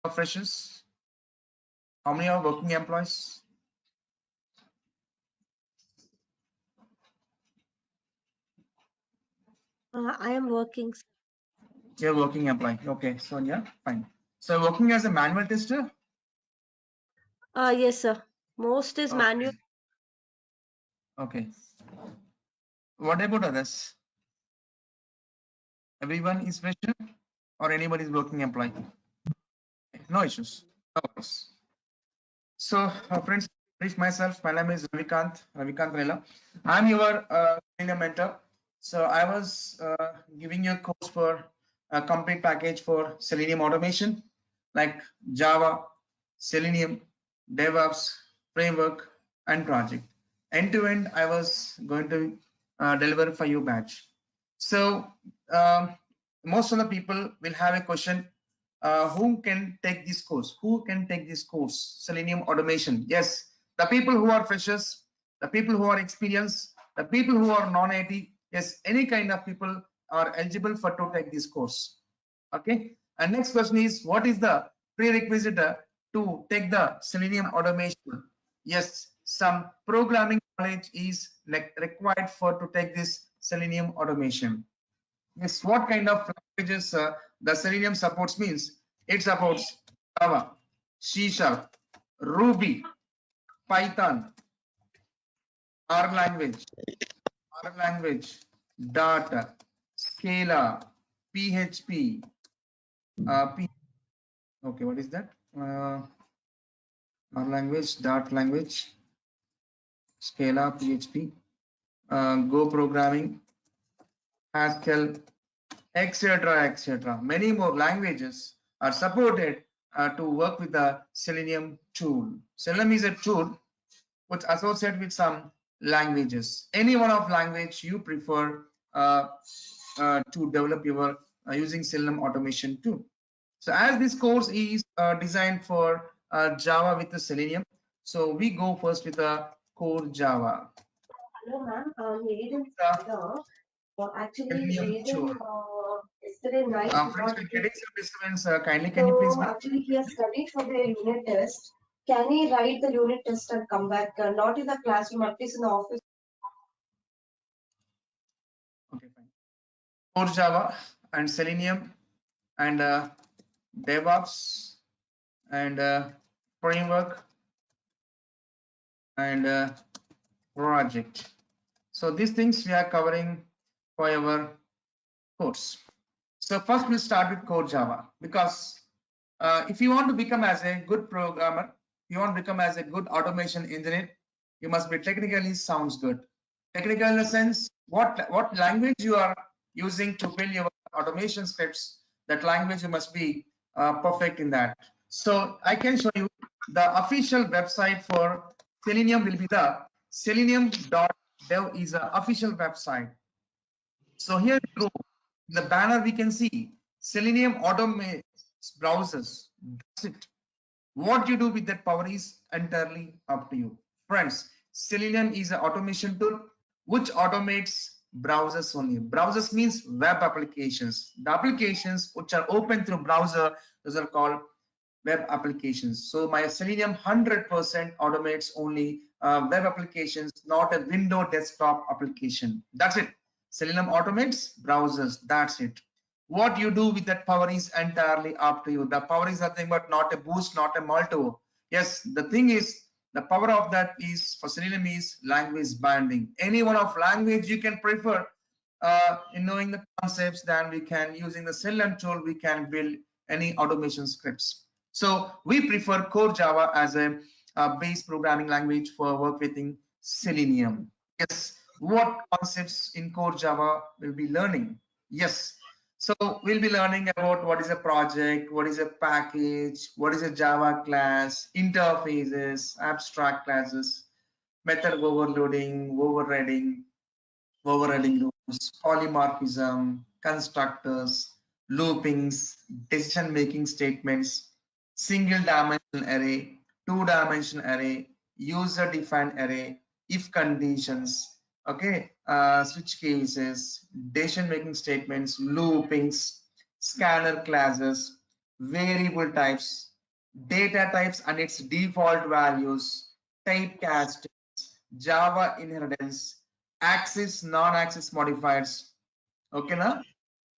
are freshers? How many are working employees? I am working. You're working employee. Okay, so yeah, fine. So working as a manual tester? Yes, sir. Most is manual. Okay. What about others? Everyone is fresher or anybody is working employee? No issues. No worries. So, friends, brief myself. My name is Ravi Kanth Lella. I'm your senior mentor. So, I was giving you a course for a complete package for Selenium automation, like Java, Selenium, DevOps, framework, and project. End to end, I was going to deliver for you batch. So, most of the people will have a question, who can take this course? Who can take this course? Selenium automation. Yes, the people who are freshers, the people who are experienced, the people who are non-IT. Yes, any kind of people are eligible for to take this course. Okay. And next question is, what is the prerequisite to take the Selenium automation? Yes, some programming knowledge is required for to take this Selenium automation. Yes, what kind of languages the Selenium supports means it supports Java, C Sharp, Ruby, Python, R language, Dart, Scala, PHP, okay, what is that? R language, Dart language, Scala, PHP, Go programming, Haskell, etc., etc. Many more languages are supported to work with the Selenium tool. Selenium is a tool which associated with some languages. Any one of language you prefer to develop your using Selenium automation tool. So as this course is designed for Java with the Selenium, so we go first with the core Java. Hello, ma'am. Actually, yesterday night. Friends, we're getting some disturbance. Kindly, can you please? Actually, he has studied for the unit test. Can he write the unit test and come back? Not in the classroom, at least in the office. Okay, fine. Core Java and Selenium and DevOps and framework and project. So these things we are covering for our course. So first we'll start with core Java, because if you want to become as a good programmer, you want to become as a good automation engineer, you must be technically sounds good. Technical in the sense, what language you are using to build your automation scripts, that language you must be perfect in that. So I can show you the official website for Selenium will be the selenium.dev is the official website. So here we go. In the banner we can see Selenium automates browsers. That's it. What you do with that power is entirely up to you. Friends, Selenium is an automation tool which automates browsers only. Browsers means web applications. The applications which are open through browser, those are called web applications. So my Selenium 100% automates only web applications, not a window desktop application. That's it. Selenium automates browsers. That's it. What you do with that power is entirely up to you. The power is nothing but not a boost, not a multiple. Yes, the thing is, the power of that is for Selenium is language binding. Any one of language you can prefer in knowing the concepts, then we can using the Selenium tool we can build any automation scripts. So we prefer core Java as a base programming language for work within Selenium. Yes, what concepts in core Java will be learning? Yes, so we'll be learning about what is a project, what is a package, what is a Java class, interfaces, abstract classes, method overloading, overriding rules, polymorphism, constructors, loopings, decision-making statements, single-dimensional array, two-dimensional array, user-defined array, if conditions, okay, switch cases, decision-making statements, loopings, scanner classes, variable types, data types and its default values, typecast, Java inheritance, access, non-access modifiers. Okay, now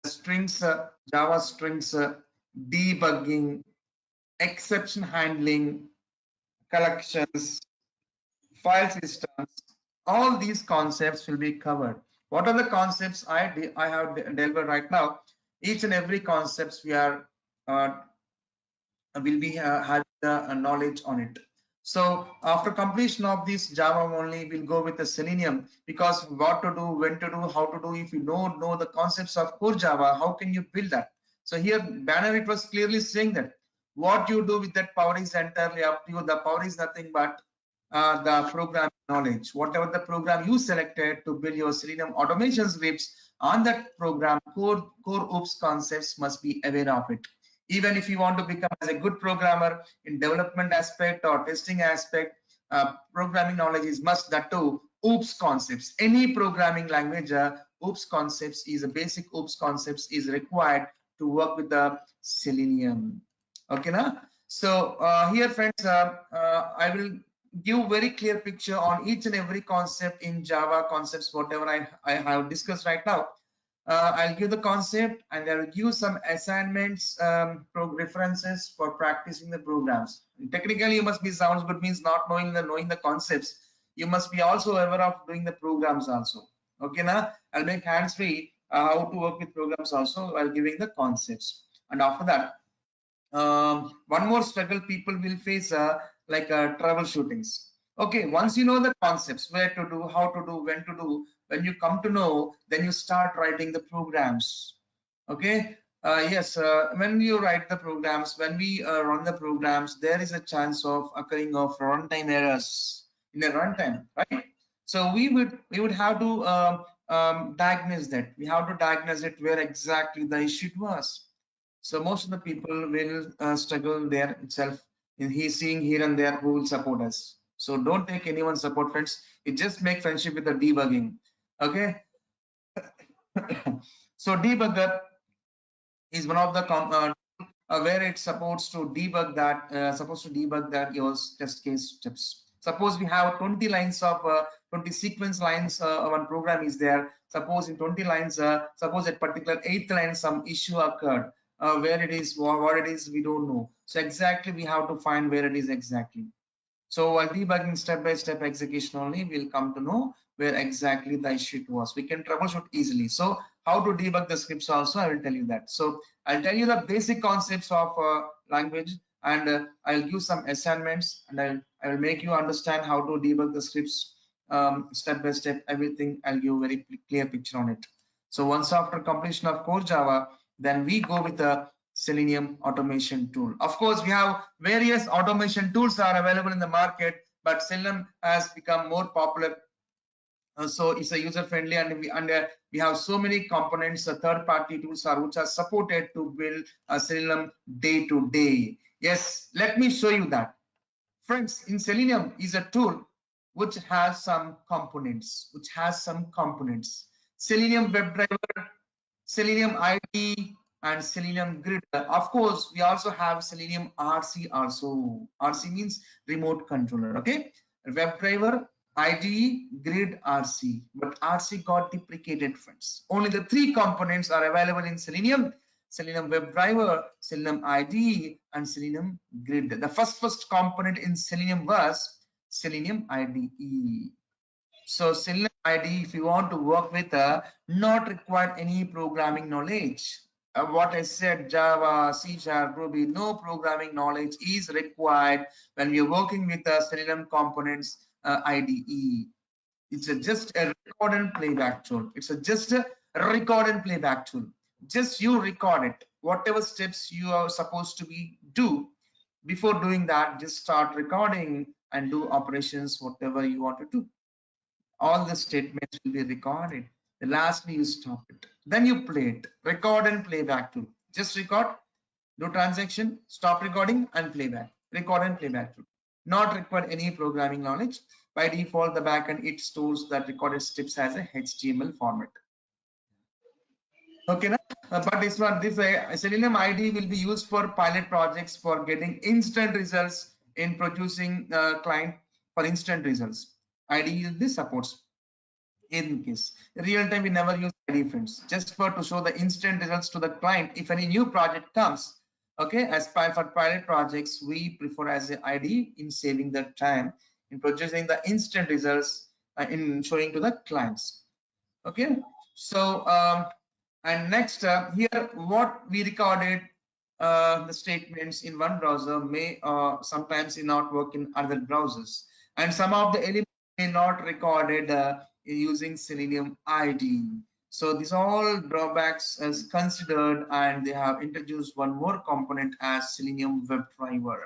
strings, Java strings, debugging, exception handling, collections, file systems. All these concepts will be covered. What are the concepts I have delivered right now? Each and every concepts we are uh, will be having the knowledge on it. So after completion of this Java only, we'll go with the Selenium, because what to do, when to do, how to do. If you don't know the concepts of core Java, how can you build that? So here banner, it was clearly saying that what you do with that power is entirely up to you. The power is nothing but the program knowledge. Whatever the program you selected to build your Selenium automation scripts on that program, core OOPS concepts must be aware of it. Even if you want to become as a good programmer in development aspect or testing aspect, programming knowledge is must. That too, OOPS concepts. Any programming language, OOPS concepts is a basic OOPS concepts is required to work with the Selenium. Okay, now. So here, friends, I will give very clear picture on each and every concept in Java concepts, whatever I have discussed right now. I'll give the concept and I'll give some assignments, references for practicing the programs. Technically, you must be sounds good means not knowing the concepts. You must be also aware of doing the programs also. Okay, now I'll make hands free how to work with programs also while giving the concepts. And after that, one more struggle people will face, like troubleshootings. Okay, once you know the concepts, where to do, how to do, when to do, when you come to know, then you start writing the programs. Okay, yes, when you write the programs, when we run the programs, there is a chance of occurring of runtime errors in a runtime, right? So we would have to diagnose that. We have to diagnose it where exactly the issue was. So most of the people will struggle there itself. In he seeing here and there who will support us. So don't take anyone's support, friends. It just make friendship with the debugging. Okay. So debugger is one of the where it's supposed to debug that your test case steps. Suppose we have 20 lines of 20 sequence lines, one program is there. Suppose in 20 lines, suppose at particular 8th line some issue occurred. Where it is, what it is, we don't know. So exactly we have to find where it is exactly. So while debugging step-by-step execution only, we'll come to know where exactly the issue was. We can troubleshoot easily. So how to debug the scripts also, I will tell you that. So I'll tell you the basic concepts of language, and I'll give some assignments, and I will make you understand how to debug the scripts step by step. Everything I'll give very clear picture on it. So once after completion of core Java, then we go with the Selenium automation tool. Of course, we have various automation tools are available in the market, but Selenium has become more popular. So it's a user friendly, and we have so many components. Third party tools are which are supported to build Selenium day to day. Yes, let me show you that. Friends, in Selenium is a tool which has some components, Selenium WebDriver, Selenium ID, and Selenium Grid. Of course, we also have Selenium RC also. RC means remote controller. Okay, WebDriver, IDE, Grid, RC. But RC got deprecated, friends. Only the 3 components are available in Selenium: Selenium WebDriver, Selenium IDE, and Selenium Grid. The first component in Selenium was Selenium IDE. So Selenium IDE, if you want to work with, not required any programming knowledge. What I said, Java, C#, Ruby, no programming knowledge is required when we are working with Selenium components IDE. It's just a record and playback tool. Just a record and playback tool. Just you record it. Whatever steps you are supposed to do, before doing that, just start recording and do operations, whatever you want to do. All the statements will be recorded. Lastly, you stop it. Then you play it. Record and playback tool. Just record, do transaction, stop recording and playback. Record and playback tool. Not required any programming knowledge. By default, the backend it stores that recorded steps as a HTML format. Okay, now? But this one, this Selenium ID will be used for pilot projects for getting instant results in producing client for instant results. ID this supports in case real time we never use ID friends, just for to show the instant results to the client if any new project comes. Okay, as for pilot projects we prefer as a ID in saving the time in producing the instant results in showing to the clients. Okay, so and next here what we recorded the statements in one browser may sometimes not work in other browsers, and some of the elements may not recorded using Selenium ID. So these all drawbacks as considered, and they have introduced one more component as Selenium WebDriver.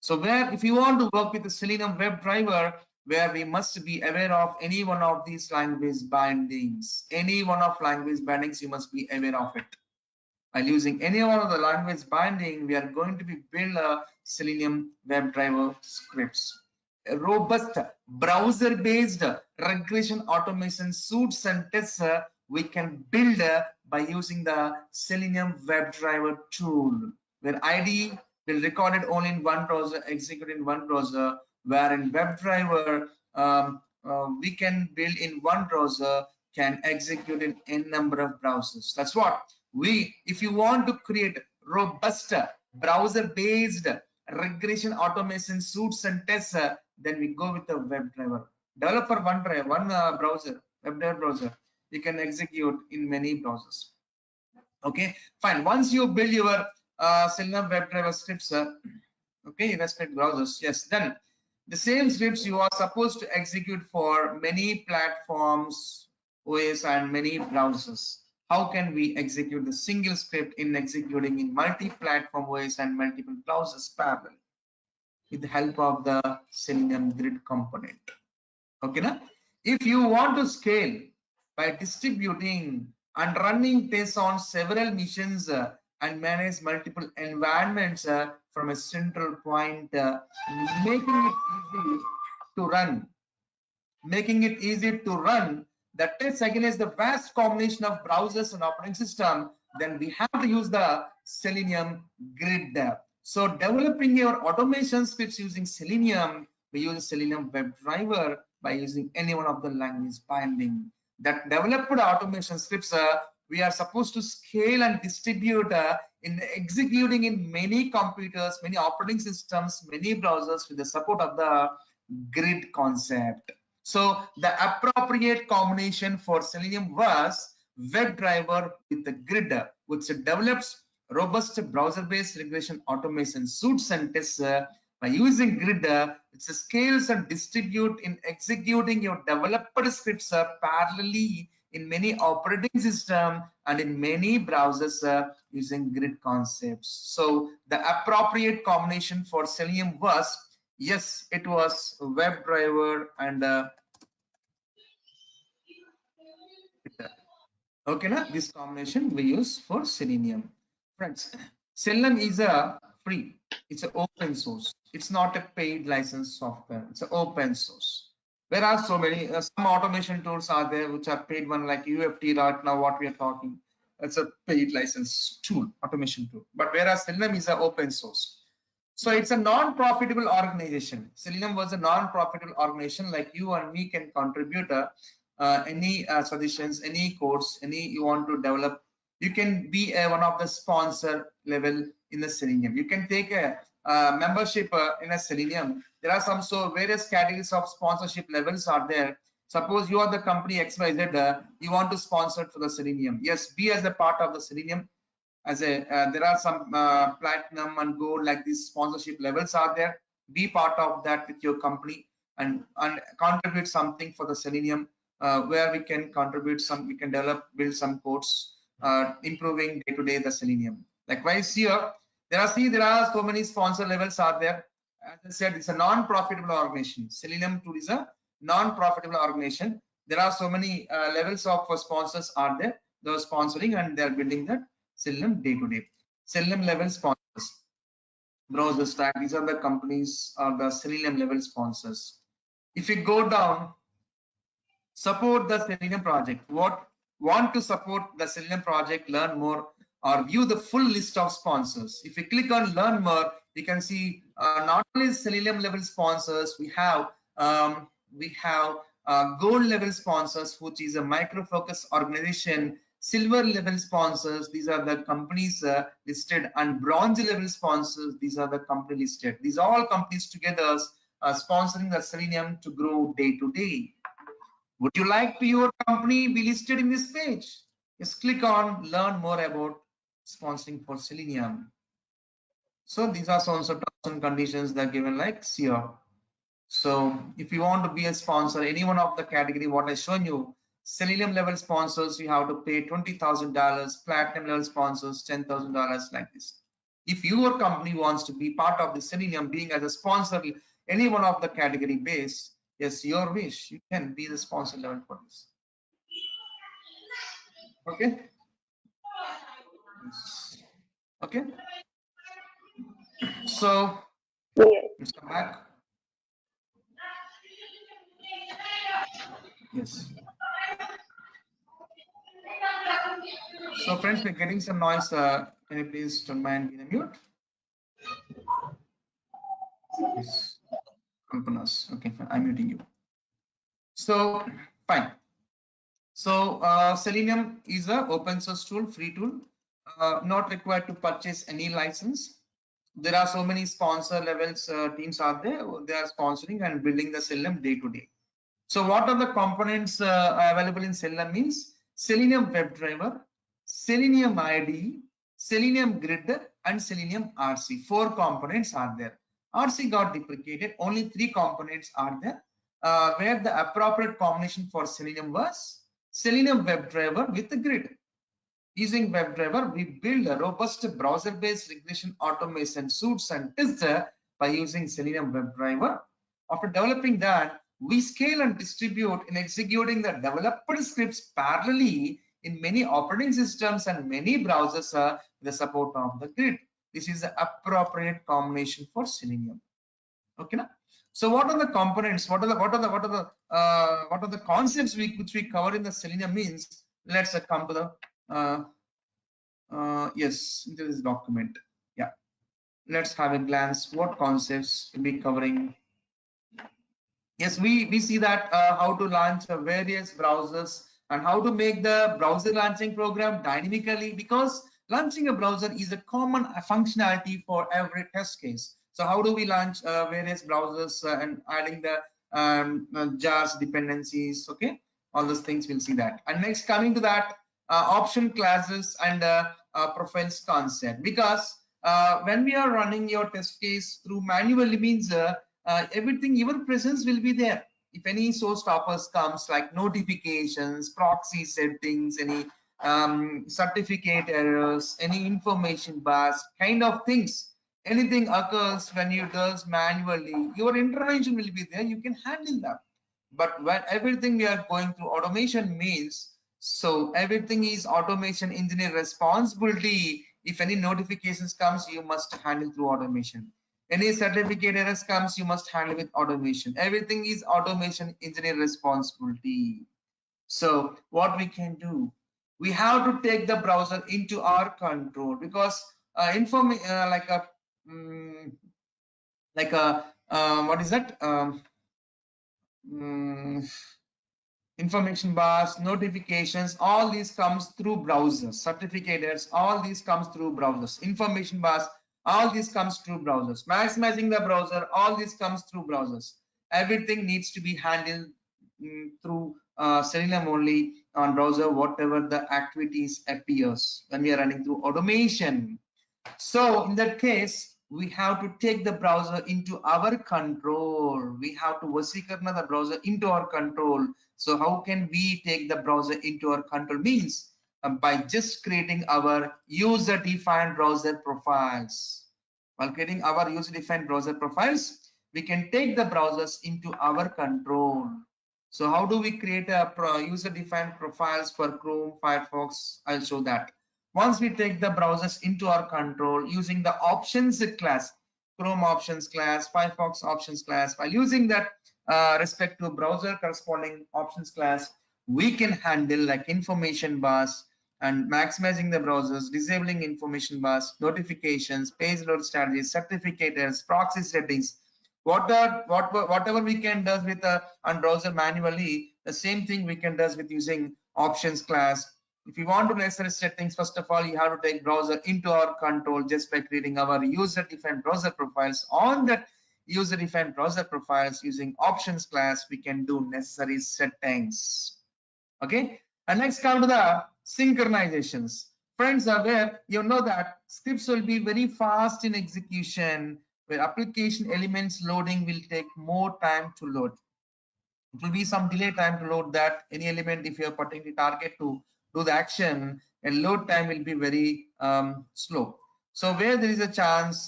So where if you want to work with the Selenium WebDriver, where we must be aware of any one of these language bindings, any one of language bindings, you must be aware of it. By using any one of the language binding, we are going to be build a Selenium WebDriver scripts. A robust browser-based regression automation suites and tests we can build by using the Selenium WebDriver tool, where ID will record it only in one browser, execute in one browser, where in WebDriver we can build in one browser, can execute in n number of browsers. That's what we, if you want to create robust browser based regression automation suites and tests, then we go with the WebDriver. Develop for one drive, one browser, WebDriver browser, you can execute in many browsers. Okay, fine. Once you build your Selenium WebDriver scripts, okay, respect browsers, yes, then the same scripts you are supposed to execute for many platforms, OS, and many browsers. How can we execute the single script in executing in multi-platform OS and multiple browsers parallel with the help of the Selenium grid component? Okay, na? If you want to scale by distributing and running tests on several missions and manage multiple environments from a central point, making it easy to run, the tests against the vast combination of browsers and operating system, then we have to use the Selenium grid. So developing your automation scripts using Selenium, we use Selenium WebDriver by using any one of the language binding. That developed automation scripts we are supposed to scale and distribute in executing in many computers, many operating systems, many browsers with the support of the grid concept. So the appropriate combination for Selenium was WebDriver with the grid, which develops robust browser-based regression automation suites and tests by using grid. It scales and distribute in executing your developer scripts parallelly in many operating system and in many browsers using grid concepts. So the appropriate combination for Selenium was, yes, it was WebDriver and okay, na? This combination we use for Selenium. Friends, Selenium is a free, it's an open source. It's not a paid license software, it's an open source. There are so many, some automation tools are there which are paid one, like UFT right now, what we are talking. It's a paid license tool, automation tool. But whereas Selenium is an open source. So it's a non-profitable organization. Selenium was a non-profitable organization, like you and me can contribute any suggestions, any course, any you want to develop. You can be one of the sponsor level in the Selenium. You can take a membership in a Selenium. There are some so various categories of sponsorship levels are there. Suppose you are the company XYZ, you want to sponsor for the Selenium. Yes, be as a part of the Selenium. As a there are some platinum and gold, like these sponsorship levels are there. Be part of that with your company and contribute something for the Selenium, where we can contribute some, we can develop, build some codes, improving day to day the Selenium. Likewise here, there are so many sponsor levels are there. As I said, it's a non-profitable organization. Selenium tool is a non-profitable organization. There are so many levels of sponsors are there. They're sponsoring and they're building that Selenium day to day. Selenium level sponsors, browser stack, these are the companies or the Selenium level sponsors. If you go down, support the Selenium project. What want to support the Selenium project, learn more, or view the full list of sponsors. If you click on learn more, you can see not only Selenium level sponsors, we have gold level sponsors, which is a micro focus organization, silver level sponsors, these are the companies listed, and bronze level sponsors, these are the company listed. These are all companies together sponsoring the Selenium to grow day to day. Would you like to your company be listed in this page? Just click on learn more about sponsoring for Selenium. So these are so terms and conditions that are given like here. So if you want to be a sponsor, any one of the category what I shown you, Selenium level sponsors, you have to pay $20,000, platinum level sponsors $10,000, like this. If your company wants to be part of the Selenium, being as a sponsor, any one of the category base, yes, your wish, you can be the sponsor level for this. Okay. Okay. So let's come back. Yes. So friends, we're getting some noise. Can you please don't mind being mute? Yes. Kalpanas. Okay, I'm muting you. So fine. So Selenium is a open source tool, free tool, not required to purchase any license. There are so many sponsor levels teams are there. They are sponsoring and building the Selenium day to day. So what are the components available in Selenium means Selenium WebDriver, Selenium IDE, Selenium Grid, and Selenium RC. 4 components are there. RC got deprecated. Only 3 components are there. Where the appropriate combination for Selenium was Selenium WebDriver with the Grid. Using WebDriver, we build a robust browser-based regression automation suits and tests by using Selenium WebDriver. After developing that, we scale and distribute in executing the developed scripts parallelly in many operating systems and many browsers with the support of the Grid. This is the appropriate combination for Selenium. Okay, na? So what are the components? What are the concepts which we cover in the Selenium means? Let's come to the yes, into this document. Yeah, let's have a glance. What concepts we'll be covering? Yes, we see that how to launch various browsers and how to make the browser launching program dynamically, because launching a browser is a common functionality for every test case. So how do we launch various browsers and adding the jars dependencies? Okay, all those things we'll see that. And next, coming to that, option classes and profiles concept, because when we are running your test case through manually means everything, your presence will be there. If any showstoppers comes like notifications, proxy settings, any certificate errors, any information bars kind of things, anything occurs when you do manually, your intervention will be there, you can handle that. But when everything we are going through automation means, so everything is automation engineer responsibility. If any notifications comes, you must handle through automation. Any certificate errors comes, you must handle with automation. Everything is automation engineer responsibility. So what we can do, we have to take the browser into our control, because what is that? Information bars, notifications, all these comes through browsers. Certificates, all these comes through browsers. Information bars, all these comes through browsers. Maximizing the browser, all this comes through browsers. Everything needs to be handled through Selenium only on browser, whatever the activities appears when we are running through automation. So in that case, we have to take the browser into our control. We have to vasikarna the browser into our control. So how can we take the browser into our control means by just creating our user-defined browser profiles. While creating our user-defined browser profiles, we can take the browsers into our control. So how do we create a user-defined profiles for Chrome, Firefox? I'll show that. Once we take the browsers into our control using the options class, Chrome options class, Firefox options class, while using that respective browser corresponding options class, we can handle like information bars and maximizing the browsers, disabling information bars, notifications, page load strategies, certificators, proxy settings. Whatever we can do with on browser manually, the same thing we can do with using options class. If you want to necessary settings, first of all, you have to take browser into our control just by creating our user-defined browser profiles. On that user-defined browser profiles using options class, we can do necessary settings. Okay, and next come to the synchronizations. Friends are where you know that scripts will be very fast in execution, where application elements loading will take more time to load. It will be some delay time to load that any element. If you are putting the target to do the action, and load time will be very slow. So where there is a chance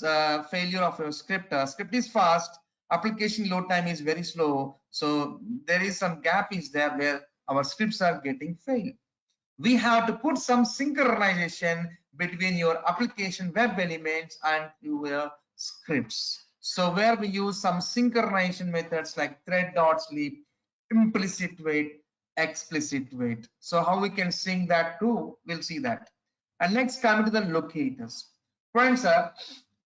failure of your script, script is fast, application load time is very slow, so there is some gap is there where our scripts are getting failed. We have to put some synchronization between your application web elements and your scripts. So where we use some synchronization methods like thread.sleep, implicit wait, explicit wait. So how we can sync that too, we'll see that. And next coming to the locators. Friends,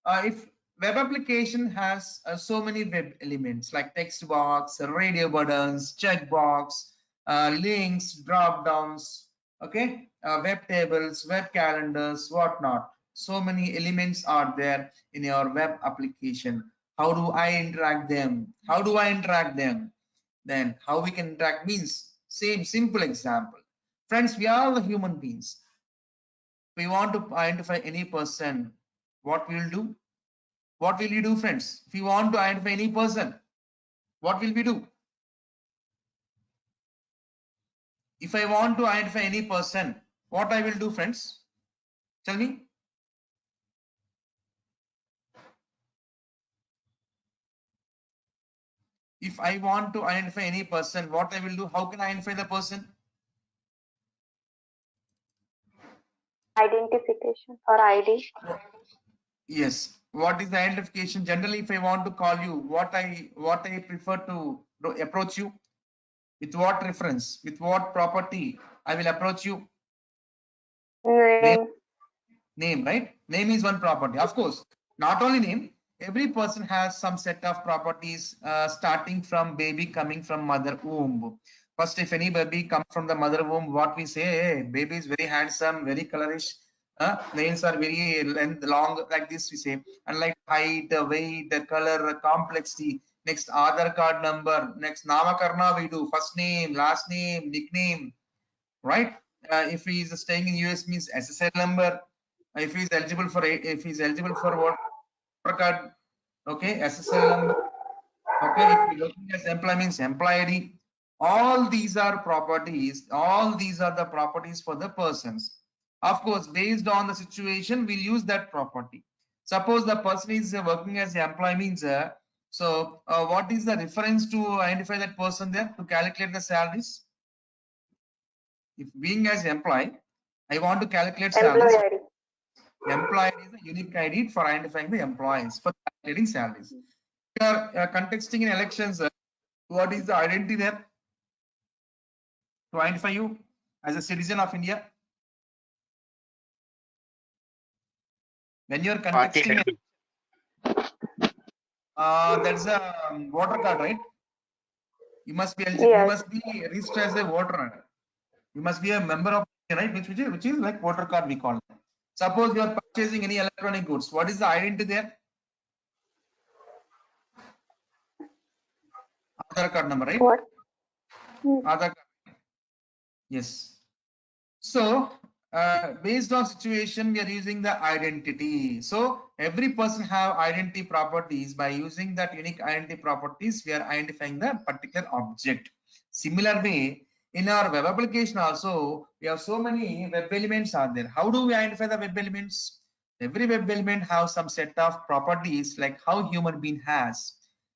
if web application has so many web elements like text box, radio buttons, checkbox, links, drop downs, okay, web tables, web calendars, whatnot. So many elements are there in your web application. How do I interact them? How do I interact them? Then how we can interact means same simple example. Friends, we are the human beings. We want to identify any person. What we'll do? What will you do, friends? If you want to identify any person, what will we do? If I want to identify any person, what I will do, friends? Tell me. If I want to identify any person, what I will do? How can I identify the person? Identification or ID. Yes. What is the identification? Generally, if I want to call you, what I prefer to approach you? With what reference? With what property I will approach you? Name. Name, right? Name is one property. Of course, not only name, every person has some set of properties starting from baby coming from mother womb. First, if any baby comes from the mother womb, what we say, hey, baby is very handsome, very colorish, nails are very length, long, like this we say, and like height, weight, color, complexity. Next, Aadhaar card number. Next, Namakarna we do, first name, last name, nickname, right? If he is staying in US means SSL number. If he is eligible for voter card, okay, SSL number. Okay, if you're looking as employee means employee ID. All these are properties. All these are the properties for the persons. Of course, based on the situation, we'll use that property. Suppose the person is working as an employee means, what is the reference to identify that person there to calculate the salaries? If being as employee, I want to calculate salaries. Employee ID. Employee is a unique ID for identifying the employees for calculating salaries. We are contexting in elections. What is the identity there to identify you as a citizen of India? When you are contexting, that's a voter card, right? You must be eligible. Yes. You must be registered as a voter. You must be a member of, right? Which is like voter card we call it. Suppose you are purchasing any electronic goods. What is the identity there? Aadhaar card number, right? What? Aadhaar card. Yes. So based on situation, we are using the identity. So every person have identity properties. By using that unique identity properties, we are identifying the particular object. Similar way, in our web application also, we have so many web elements are there. How do we identify the web elements? Every web element have some set of properties like how human being has.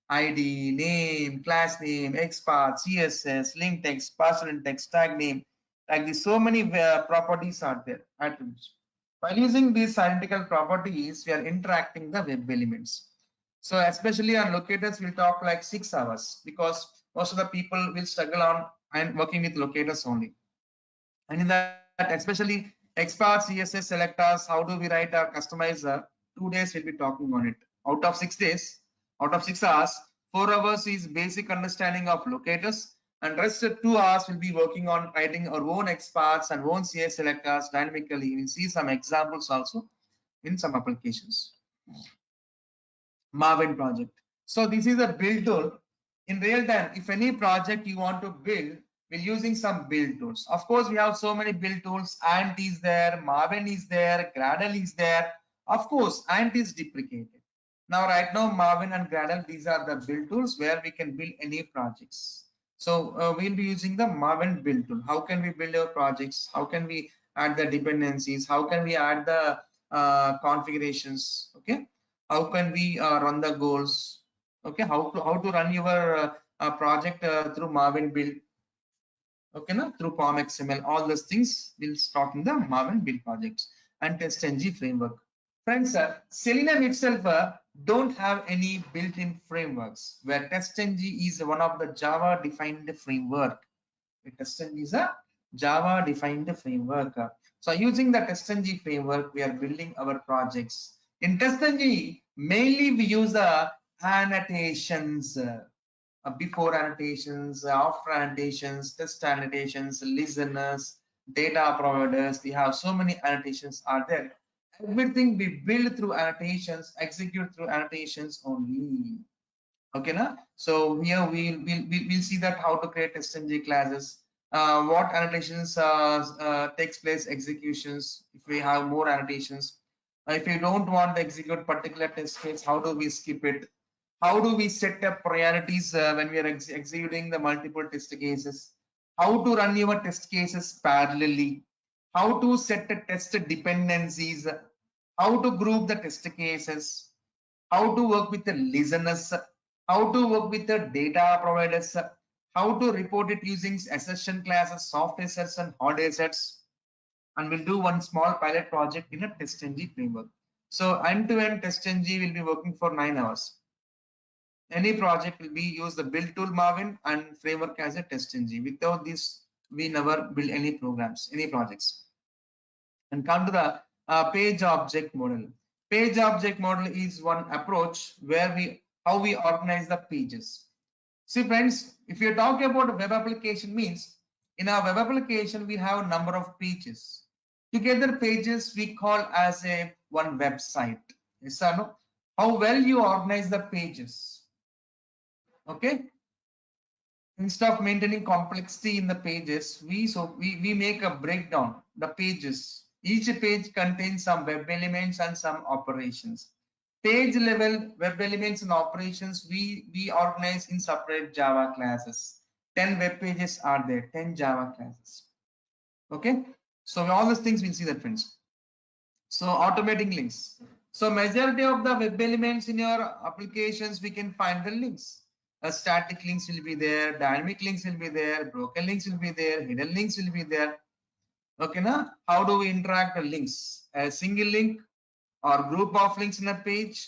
ID, name, class name, XPath, CSS, link text, password text, tag name, like this. So many properties are there, attributes. By using these identical properties, we are interacting the web elements. So especially on locators, we'll talk like 6 hours because most of the people will struggle on and working with locators only. And in that, especially XPath, CSS, selectors, how do we write a customizer? 2 days we'll be talking on it. Out of 6 days, out of 6 hours, 4 hours is basic understanding of locators, and rest of 2 hours will be working on writing our own XPaths and own CS selectors dynamically. We'll see some examples also in some applications. Marvin project. So this is a build tool. In real time, if any project you want to build, we're using some build tools. Of course, we have so many build tools. Ant is there, Marvin is there, Gradle is there. Of course, Ant is deprecated. Now, right now, Marvin and Gradle, these are the build tools where we can build any projects. So we'll be using the Marvin build tool. How can we build our projects? How can we add the dependencies? How can we add the configurations? Okay. How can we run the goals? Okay, how to run your project through Marvin build? Okay, now through POM XML, all those things will start in the Marvin build projects and TestNG framework. Friends, Selenium itself don't have any built-in frameworks, where TestNG is one of the Java defined framework. TestNG is a Java defined framework. So using the TestNG framework, we are building our projects. In TestNG, mainly we use the annotations, before annotations, after annotations, test annotations, listeners, data providers. We have so many annotations are there. Everything we build through annotations, execute through annotations only. Okay, na? So here we'll see that how to create SNG classes, what annotations takes place executions if we have more annotations. If you don't want to execute particular test case, how do we skip it? How do we set up priorities when we are executing the multiple test cases? How to run your test cases parallelly? How to set the test dependencies? How to group the test cases? How to work with the listeners? How to work with the data providers? How to report it using assertion classes, soft assets and hard assets? And we'll do one small pilot project in a TestNG framework. So end-to-end TestNG will be working for 9 hours. Any project will be use the build tool Marvin and framework as a TestNG. Without this, we never build any programs, any projects. And come to the page object model. Page object model is one approach where how we organize the pages. See friends, if you talk about a web application, means in our web application we have a number of pages. Together pages we call as a one website. Yes or no? How well you organize the pages. Okay. Instead of maintaining complexity in the pages, we make a breakdown the pages. Each page contains some web elements and some operations. Page level web elements and operations we organize in separate Java classes. 10 web pages are there, 10 Java classes. Okay, so all these things we'll see that, friends. So automating links. So majority of the web elements in your applications we can find the links. Static links will be there, dynamic links will be there, broken links will be there, hidden links will be there. Okay, now how do we interact the links? A single link or group of links in a page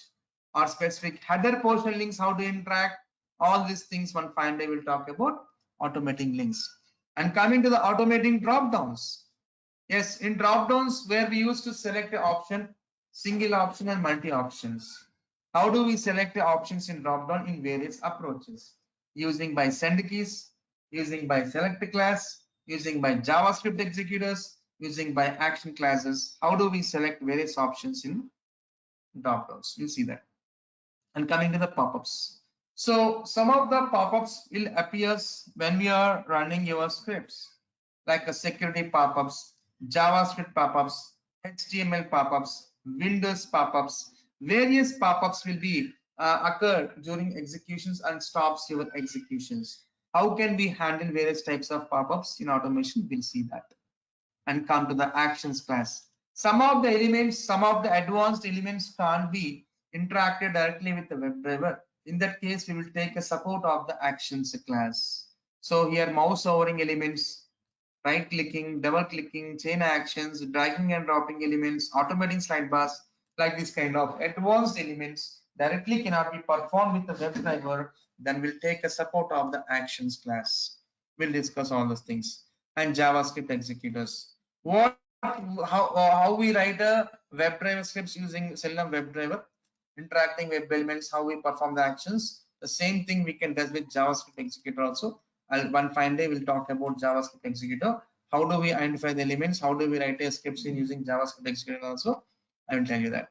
or specific header portion links, how to interact? All these things one fine day will talk about automating links. And coming to the automating drop downs. Yes, in drop downs where we used to select the option, single option and multi options. How do we select the options in drop down? In various approaches, using by send keys, using by select class, using by JavaScript executors, using by action classes. How do we select various options in drop downs? You'll see that. And coming to the pop-ups. So some of the pop-ups will appear when we are running your scripts, like a security pop-ups, JavaScript pop-ups, HTML pop-ups, Windows pop-ups. Various pop-ups will be occur during executions and stops your executions. How can we handle various types of pop-ups in automation? We'll see that. And come to the actions class. Some of the elements, some of the advanced elements can't be interacted directly with the WebDriver. In that case, we will take a support of the actions class. So here mouse hovering elements, right clicking, double clicking, chain actions, dragging and dropping elements, automating slide bars, like this kind of advanced elements directly cannot be performed with the WebDriver. Then we'll take a support of the actions class. We'll discuss all those things. And JavaScript executors. How we write a web driver scripts using Selenium WebDriver, interacting web elements, how we perform the actions. The same thing we can do with JavaScript executor also. One fine day we'll talk about JavaScript executor. How do we identify the elements? How do we write a scripts in using JavaScript executor also? I will tell you that.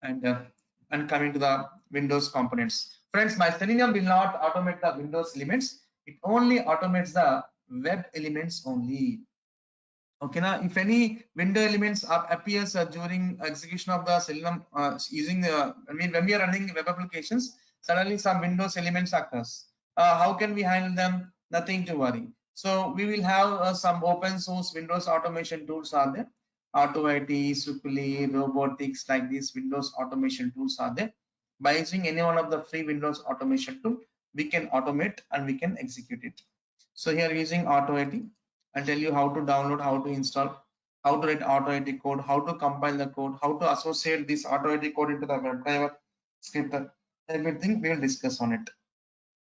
And coming to the Windows components. Friends, my Selenium will not automate the Windows elements. It only automates the web elements only. Okay, now if any window elements appears during execution of the Selenium using the, when we are running web applications, suddenly some Windows elements occurs. How can we handle them? Nothing to worry. So we will have some open source Windows automation tools are there. AutoIT, Supli, Robotics, like these Windows automation tools are there. By using any one of the free Windows automation tool, we can automate and we can execute it. So here using AutoIT, I'll tell you how to download, how to install, how to write AutoIT code, how to compile the code, how to associate this AutoIT code into the WebDriver script. Everything we will discuss on it.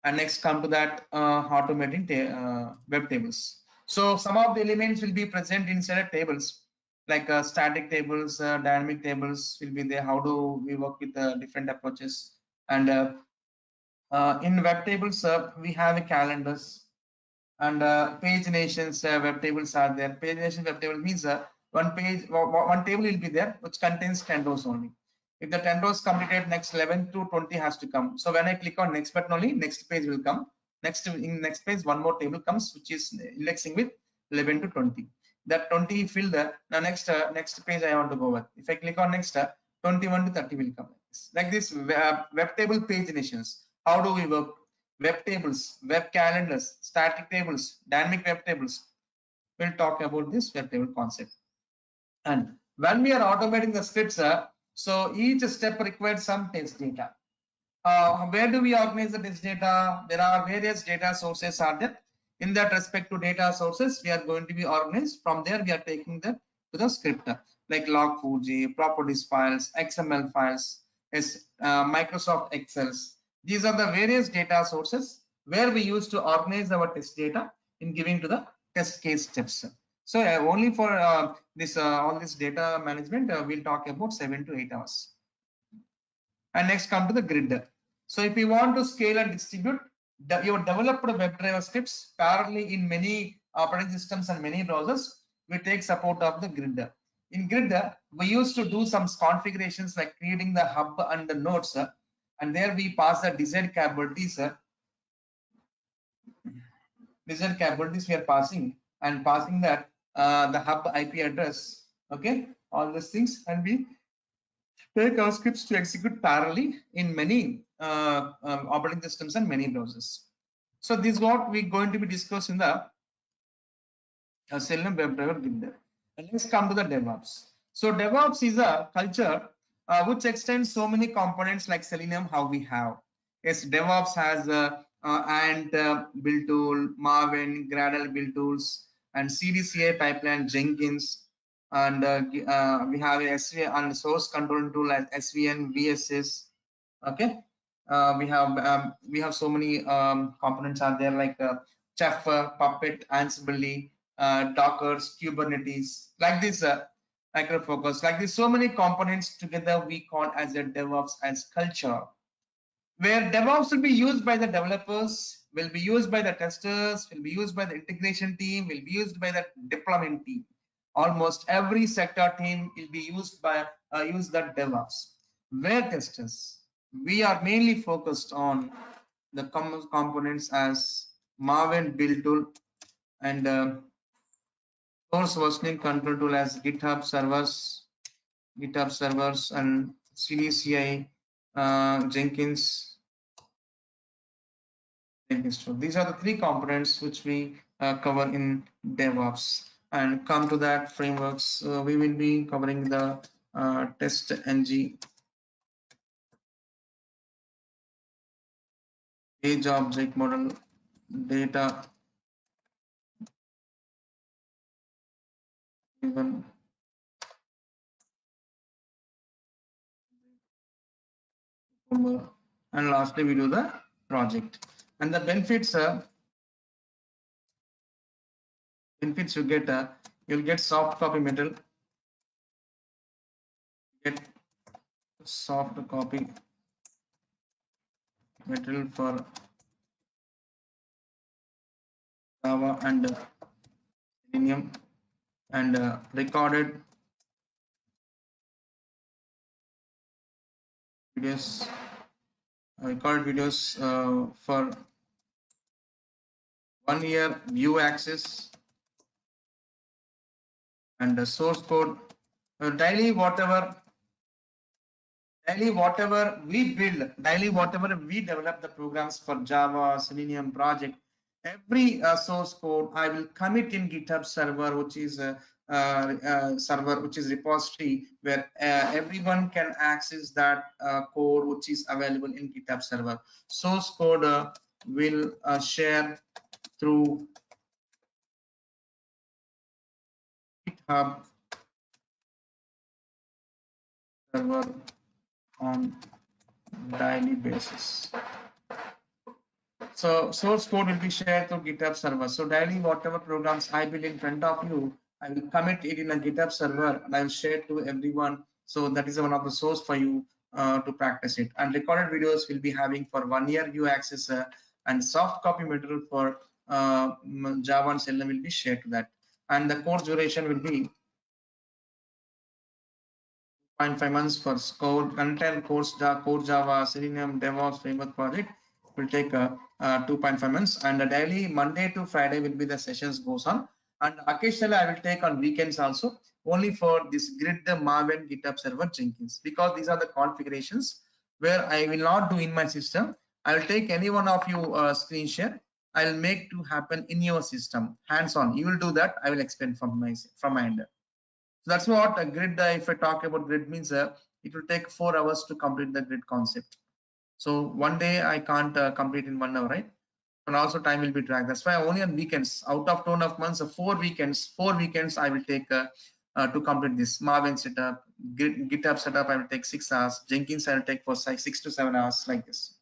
And next come to that automating web tables. So some of the elements will be present inside tables, like static tables, dynamic tables will be there. How do we work with different approaches? And in web tables, we have calendars and paginations web tables are there. Pagination web table means one table will be there which contains 10 rows only. If the 10 rows completed, next 11 to 20 has to come. So when I click on next button only, next page will come. In next page, one more table comes which is indexing with 11 to 20. That 20 filled the next page I want to go with. If I click on next, 21 to 30 will come like this. Web table paginations. How do we work? Web tables, web calendars, static tables, dynamic web tables. We'll talk about this web table concept. And when we are automating the scripts, so each step requires some test data. Where do we organize the test data? There are various data sources are there. In that respect to data sources, we are going to be organized. From there, we are taking that to the script, like log4j, properties files, XML files, Microsoft Excels. These are the various data sources where we use to organize our test data in giving to the test case steps. So only for this all this data management, we'll talk about 7 to 8 hours. And next come to the grid. So if you want to scale and distribute your developed WebDriver scripts parallelly in many operating systems and many browsers, we take support of the grid. In grid, we used to do some configurations like creating the hub and the nodes, and there we pass the desired capabilities. Desired capabilities we are passing and passing that the hub IP address. Okay, all these things, and we take our scripts to execute parallelly in many operating systems and many browsers. So this is what we're going to be discussing in the Selenium WebDriver builder. And let's come to the DevOps. So DevOps is a culture which extends so many components like Selenium, how we have. Yes, DevOps has Ant build tool, Maven, Gradle build tools, and CDCA pipeline, Jenkins, and we have a SVN and source control tool like SVN, VSS. Okay, we have so many components are there like Chef, Puppet, Ansible, Dockers, Kubernetes, like this, Micro Focus, like this. So many components together we call as a DevOps as culture, where DevOps will be used by the developers, will be used by the testers, will be used by the integration team, will be used by the deployment team. Almost every sector team will be used by use that DevOps. Where testers, we are mainly focused on the components as Maven build tool and source versioning control tool as GitHub servers and CDCI, Jenkins. These are the three components which we cover in DevOps. And come to that frameworks, we will be covering the test ng, page object model, data even, and lastly we do the project. And the benefits benefits you get, you'll get soft copy material, get soft copy material for Java and Selenium, and recorded videos, for 1 year view access, and the source code, daily whatever we build, daily whatever we develop the programs for Java, Selenium project, every source code I will commit in GitHub server, which is repository where everyone can access that code which is available in GitHub server. Source code will share through GitHub server on daily basis. So source code will be shared through GitHub server. So daily whatever programs I build in front of you, I will commit it in a GitHub server and I will share to everyone. So that is one of the source for you to practice it. And recorded videos will be having for 1 year view access, and soft copy material for Java and Selenium will be shared to that. And the course duration will be 0.5 months for core content course, core Java, Selenium, DevOps framework project will take 2.5 months, and daily Monday to Friday will be the sessions goes on, and occasionally I will take on weekends also, only for this grid, the Maven, GitHub server, Jenkins, because these are the configurations where I will not do in my system. I will take any one of you screen share. I will make to happen in your system, hands on. You will do that. I will explain from my end. So that's what a grid, if I talk about grid means, it will take 4 hours to complete the grid concept. So one day I can't complete in 1 hour, right? And also time will be dragged. That's why only on weekends, out of 2.5 months, 4 weekends I will take to complete this Maven setup, GitHub setup. I will take 6 hours. Jenkins I will take for 6 to 7 hours, like this.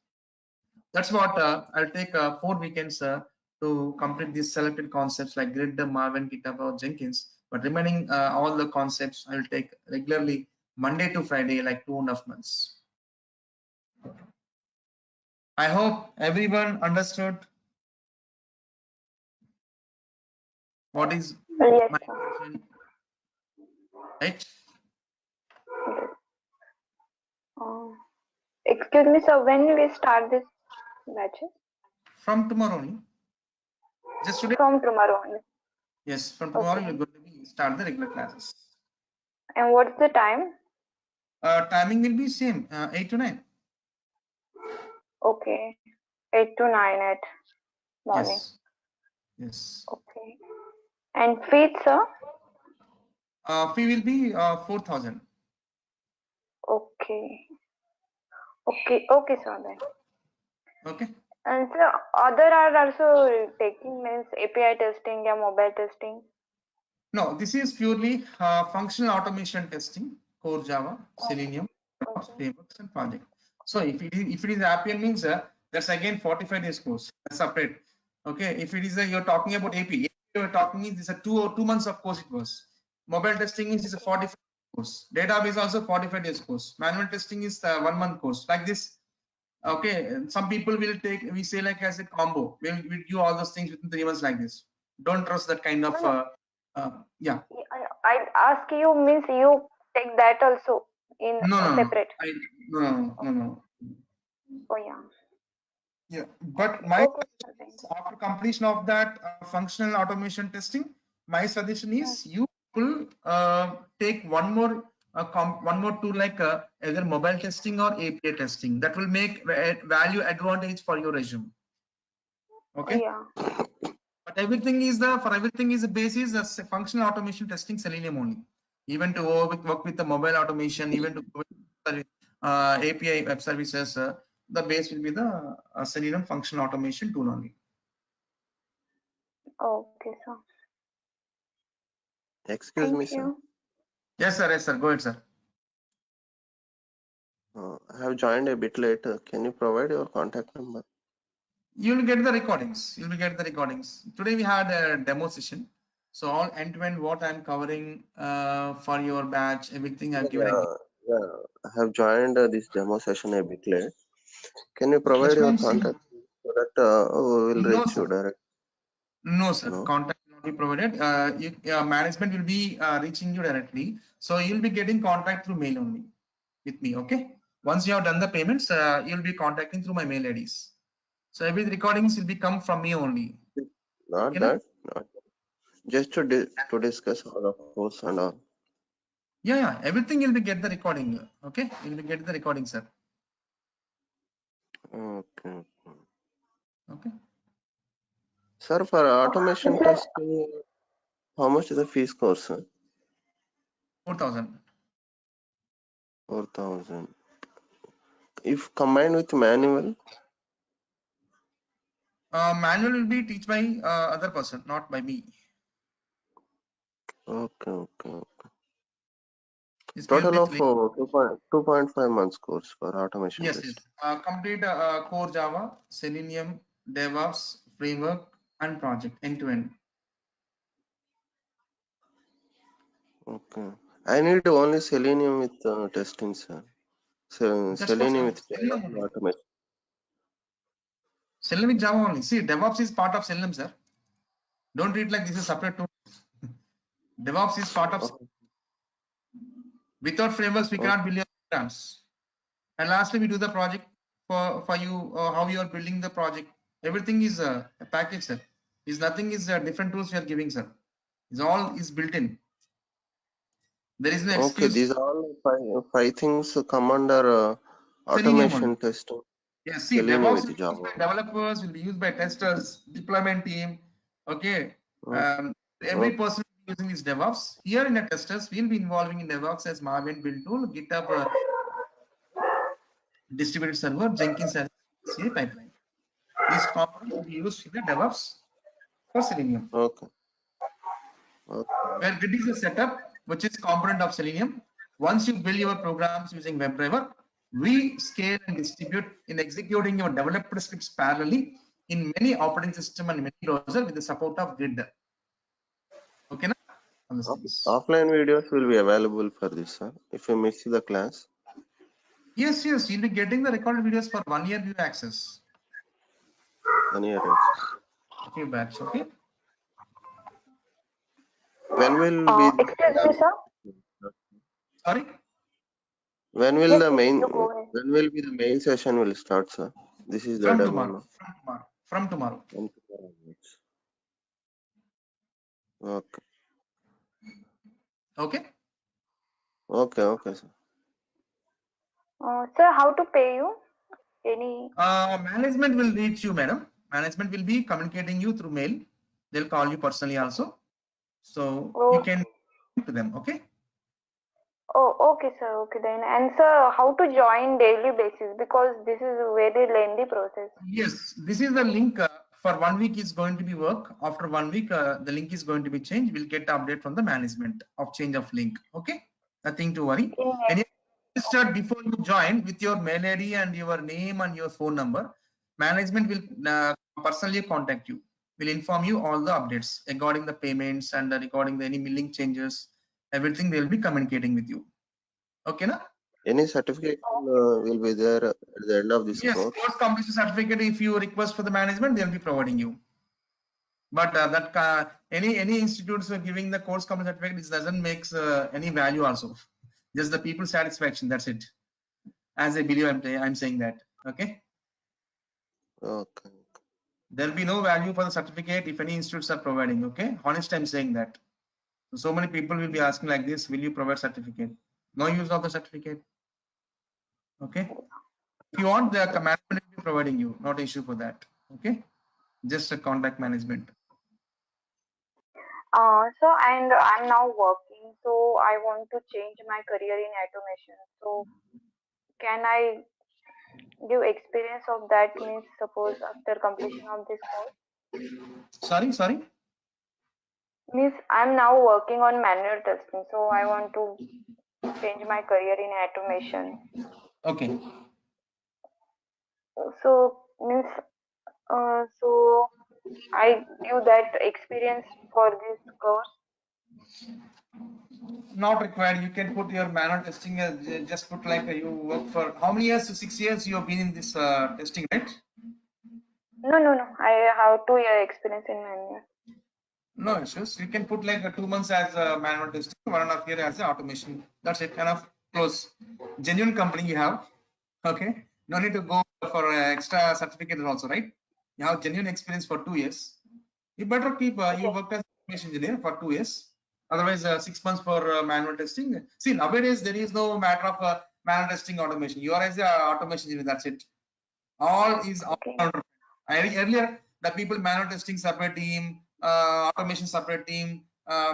That's what I'll take 4 weekends to complete these selected concepts like grid, Maven, GitHub, or Jenkins. But remaining all the concepts I will take regularly Monday to Friday, like 2.5 months. I hope everyone understood what is Yes, my sir. intention, right? Uh, Excuse me, sir. When we start this batches? From tomorrow only. Just today? From tomorrow only. Yes, from tomorrow Okay. we're going to be start the regular classes. And what's the time? Timing will be same, 8 to 9. Okay. 8 to 9 at morning. Yes. Yes. Okay. And fees, sir? Fee will be 4,000. Okay. Okay, sir. Then. Okay. And sir, other are also taking means API testing and mobile testing. No, this is purely functional automation testing, core Java, Selenium, DevOps, Okay. frameworks, and project. So if it is API means, that's again 45 days course. That's separate. Okay. If it is you're talking about AP, you're talking is this a 2 months of course it was. Mobile testing is a 45 course. Database also 45 days course. Manual testing is 1 month course. Like this. Okay. Some people will take, we say like as a combo. We'll do all those things within 3 months like this. Don't trust that kind of. No, Yeah. I ask you means you take that also in No. separate. No. Oh yeah. Yeah, but Okay. my Okay, sir. Then. after completion of that functional automation testing, my suggestion is you will take one more tool like either mobile testing or API testing. That will make value advantage for your resume. Oh Okay. yeah. But everything is the basis of functional automation testing Selenium only. Even to work with the mobile automation, even to work with the, API web services, the base will be the Selenium functional automation tool only. Okay, sir. Excuse me, Thank sir. you. Yes, sir. Yes, sir. Go ahead, sir. I have joined a bit late. Can you provide your contact number? You will get the recordings. You will get the recordings. Today we had a demo session, So all end-to-end what I'm covering for your batch, everything I've given. Yeah, I have joined this demo session a bit late. Can you provide That's your fine. See, contact so that we will no, reach sir. you direct? No, sir. No? Contact will not be provided. Management will be reaching you directly. So you'll be getting contact through mail only with me. Okay. Once you have done the payments, you'll be contacting through my mail IDs. So every recordings will be come from me only. Not Okay, na? that. Not just to discuss all the course and all. Yeah. Everything you'll be get the recording. Okay. You'll be get the recording, sir. Okay. Okay. Sir, for automation testing, how much is the fees course, sir? 4,000. 4,000. If combined with manual, Manual will be teach by other person, not by me. okay. It's Total purely of 2.5 months course for automation yes. test. Complete core Java, Selenium, DevOps, framework, and project end to end. Okay. I need only Selenium with testing, sir. That's what Selenium with Java Selenium for only. automation. Selenium with Java only. See, DevOps is part of Selenium, sir. Don't treat like this is separate tool. DevOps is part of. Without frameworks, we cannot build your programs. And lastly, we do the project for you. How you are building the project. Everything is a package, sir. Is nothing is different tools we are giving, sir. It's all is built in. There is no Okay, excuse. these all five things come under Selenium only. automation testing. Yeah, see, Selenium DevOps with will be used Java. by developers, will be used by testers, deployment team. Okay. Oh, Every oh, person using this DevOps. Here in the testers, we'll be involving in DevOps as Marvin build tool, GitHub distributed server, Jenkins as CI pipeline. These components will be used in the DevOps for Selenium. okay. Okay. Where grid is the setup, which is component of Selenium. Once you build your programs using WebDriver, we scale and distribute in executing your developed scripts parallelly in many operating system and many browser with the support of grid. Okay, na? All those things. Offline videos will be available for this, sir. If you miss the class, Yes, you'll be getting the recorded videos for 1 year view access. 1 year access. Okay, batch. Okay. When will be Excuse me, sir. Sorry. when will Yes, the yes, main you go ahead. when will be the main session will start, sir? This is the From demo tomorrow. now. From tomorrow. From tomorrow onwards. Okay. Okay. Okay, sir. Sir, how to pay you? Any? Management will reach you, madam. Management will be communicating you through mail. They'll call you personally also. So you Oh, can to them. Okay. okay, sir. Okay then. And sir, how to join daily basis? Because this is a very lengthy process. Yes, this is the link for 1 week is going to be work. After 1 week, the link is going to be changed. We'll get the update from the management of change of link. Okay, nothing to worry. And you registered before you join with your mail ID and your name and your phone number. Management will personally contact you. Will inform you all the updates regarding the payments and regarding the any link changes. Everything they will be communicating with you. Okay, na? Any certification will be there at the end of this Yes, course. course completion certificate. If you request for the management, they'll be providing you. But any institutes are giving the course completion certificate, it doesn't make any value also. Just the people satisfaction. That's it. As I believe, I'm saying that. Okay. Okay. There'll be no value for the certificate if any institutes are providing. Okay. Honest, I'm saying that. So many people will be asking like this: will you provide certificate? No use of the certificate. Okay. If you want, the management will be providing you. Not issue for that. Okay. Just a contact management. So and I'm now working, so I want to change my career in automation. So can I give experience of that? Means suppose after completion of this course. Sorry. Means I'm now working on manual testing, so I want to change my career in automation. Okay. So means so I give that experience for this course. Not required. You can put your manual testing. Just put like you work for how many years? 6 years you have been in this testing, right? No. I have 2 year experience in manual. No issues. You can put like 2 months as a manual testing, 1.5 year as a automation. That's it. Kind of close. Genuine company you have. Okay. No need to go for extra certificate also, right? You have genuine experience for 2 years. You better keep. You worked as automation engineer for 2 years. Otherwise, 6 months for manual testing. See, nowadays there is no matter of manual testing automation. You are as a automation engineer. That's it. All is all. Okay. Earlier, the people manual testing separate team, automation separate team,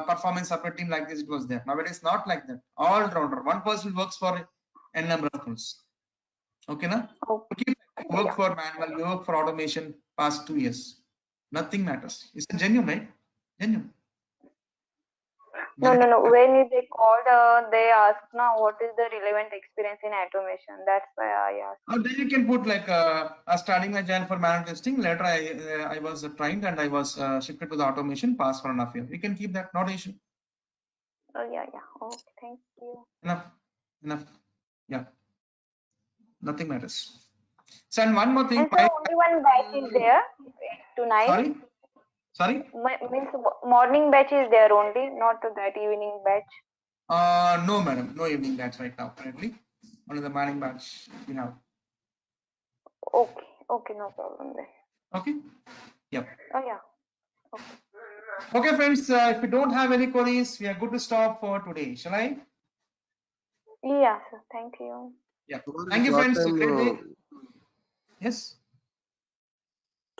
performance separate team, like this it was there. Nowadays, not like that. All rounder. One person works for n number of tools. Okay, na? Okay. You work for manual, you work for automation past 2 years. Nothing matters. It's a genuine, right? Genuine. No. When they called, they asked now what is the relevant experience in automation. That's why I asked. Then you can put like starting my join for manual testing. Later, I was trained and I was shifted to the automation past 1.5 years. You can keep that, not an issue. Oh yeah. Okay, thank you. Enough. Yeah, nothing matters. So, and one more thing. And so only one batch is there, 8 to 9. Sorry. Means morning batch is there only, not that evening batch. No, madam. No evening batch right now. Currently, only the morning batch we have. Okay, no problem then. Okay. Yep. Oh yeah. Okay, friends. If you don't have any queries, we are good to stop for today. Shall I? Yeah, sir. Thank you. Yeah. Tomorrow Thank at you, what friends. time, Great day. Yes.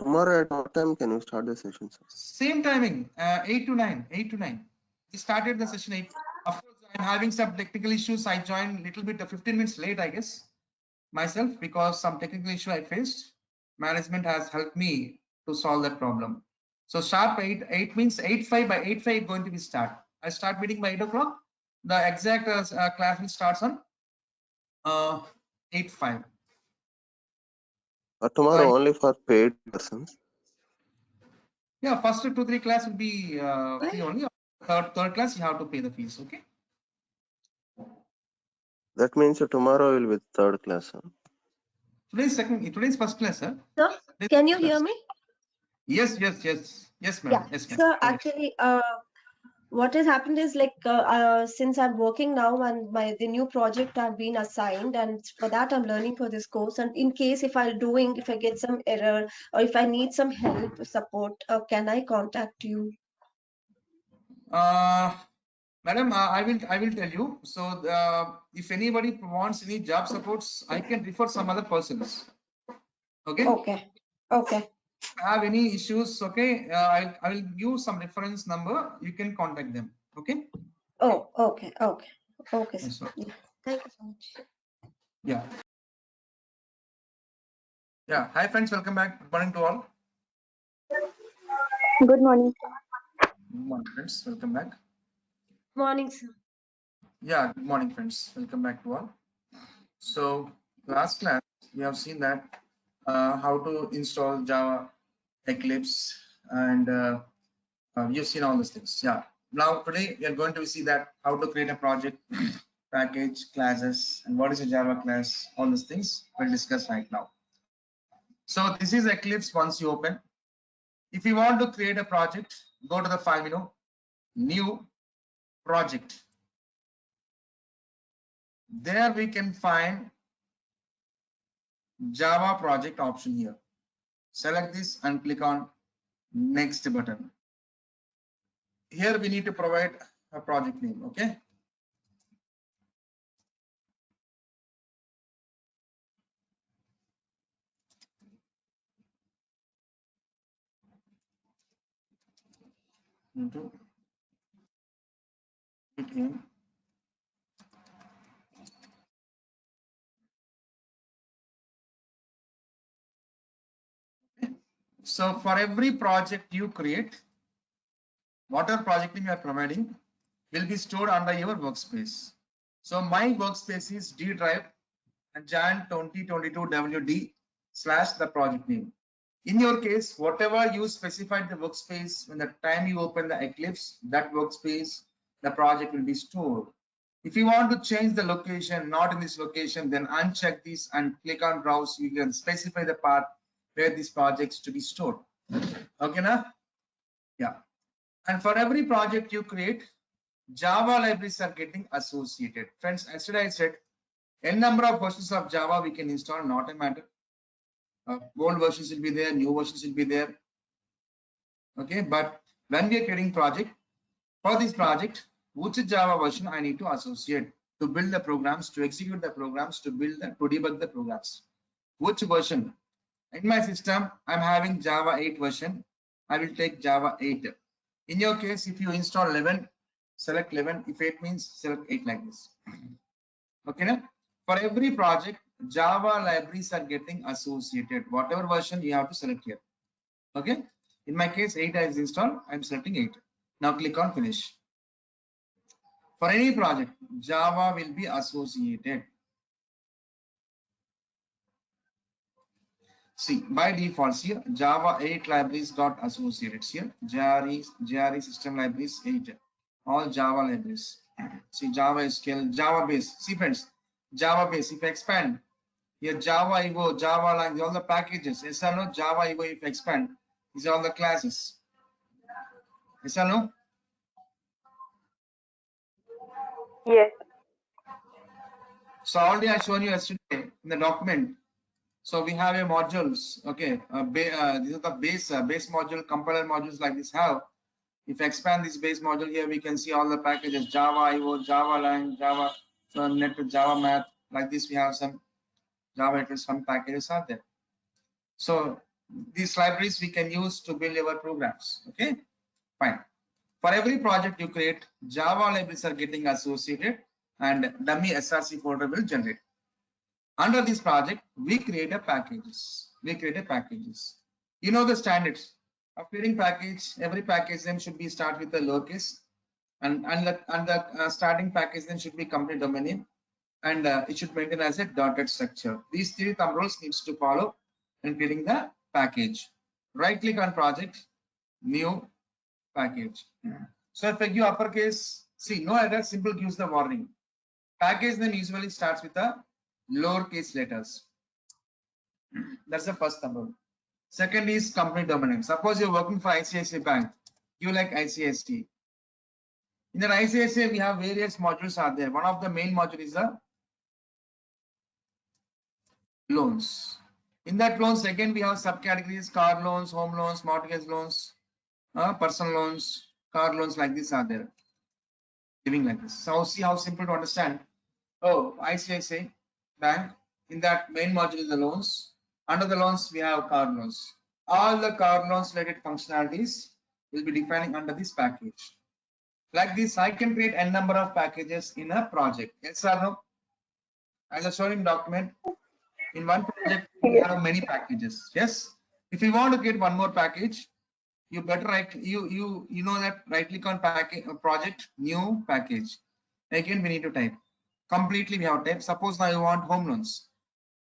tomorrow at what time can you start the session, sir? Same timing. 8 to 9. 8 to 9. We started the session 8. Of course, I'm having some technical issues. I joined a little bit 15 minutes late, I guess, myself, because some technical issue I faced. Management has helped me to solve that problem. So sharp 8 means 8:05. By 8:05 going to be start. I start meeting by 8 o'clock. The exact class will start on 8:05. Tomorrow only for paid persons. Yeah, first 2-3 class will be free only. Third class you have to pay the fees. Okay. That means tomorrow will be third class, sir. Today's first class, sir. Sir, can you hear me? Yes, ma'am. Yes, ma'am. Sir, actually, what has happened is like since I'm working now and the new project I've been assigned, and for that I'm learning for this course. And in case if I get some error or if I need some help support, can I contact you? Madam, I will tell you. So if anybody wants any job supports, I can refer some other persons. Okay. Okay. Have any issues? Okay. I will give some reference number. You can contact them. Okay. Oh, okay. Yes, Sir. Yeah. Thank you so much. Yeah. Yeah. Hi, friends. Welcome back. Good morning to all. Good morning, sir. Good morning, friends. Welcome back. Morning, sir. Yeah. Good morning, friends. Welcome back to all. So last class we have seen that how to install Java, Eclipse, and you've seen all these things. Yeah. Now today we are going to see that how to create a project, package, classes, and what is a Java class. All these things we'll discuss right now. So this is Eclipse. Once you open, if you want to create a project, go to the file menu, new project. There we can find Java project option here. Select this and click on next button. Here we need to provide a project name. Okay. So for every project you create, whatever project name you are providing will be stored under your workspace. So my workspace is D drive and Jan 2022 WD / the project name. In your case, whatever you specified the workspace, when the time you open the Eclipse, that workspace, the project will be stored. If you want to change the location, not in this location, then uncheck this and click on browse. You can specify the path where this project's to be stored. Okay, now? Yeah. And for every project you create, Java libraries are getting associated. Friends, yesterday I said, n number of versions of Java we can install, not a matter. Old versions will be there, new versions will be there. Okay, but when we are creating project, for this project, which Java version I need to associate to build the programs, to execute the programs, to debug the programs. Which version? In my system, I'm having Java 8 version. I will take Java 8. In your case, if you install 11, select 11. If 8 means select 8 like this. Okay, now? For every project, Java libraries are getting associated. Whatever version you have to select here. Okay. In my case, 8 is installed. I'm selecting 8. Now click on finish. For any project, Java will be associated. See, by default here, Java 8 libraries got associated here. JRE system libraries 8. All Java libraries. See, Java SQL, Java base. See, friends, Java base. If I expand here, Java Evo, Java language, all the packages. Yes or no? Java Evo, if I expand, these are all the classes. Yes or no? Yes. So already I shown you yesterday in the document. So we have a modules. Okay, these are the base module, compiler modules like this have. If I expand this base module here, we can see all the packages: Java IO, Java Lang, Java Net, Java Math. Like this, we have some Java some packages are there. So these libraries we can use to build our programs. Okay, fine. For every project you create, Java libraries are getting associated, and dummy SRC folder will generate. Under this project, we create a packages. You know the standards of creating package. Every package name should be start with a lowercase, and the starting package name should be company domain name, and it should maintain as a dotted structure. These 3 thumb rules needs to follow in creating the package. Right click on project, new package. So if I give uppercase, see no error, simple gives the warning. Package name usually starts with a lowercase letters. That's the first number. Second is company domain. Suppose you're working for ICICI Bank, you like ICICI. In the ICICI, we have various modules are there. One of the main module is the loans. In that loans, again we have subcategories: car loans, home loans, mortgage loans, personal loans, car loans, like this are there. Giving like this. So see how simple to understand. Oh, ICICI Bank. In that main module is the loans. Under the loans, we have car loans. All the car loans related functionalities will be defining under this package. Like this, I can create n number of packages in a project. Yes or no? As I showed in document, in one project we Yes. have many packages. Yes. If you want to get one more package, you better you know that right click on package project, new package. Again, we need to type. Completely we have type. Suppose now you want home loans.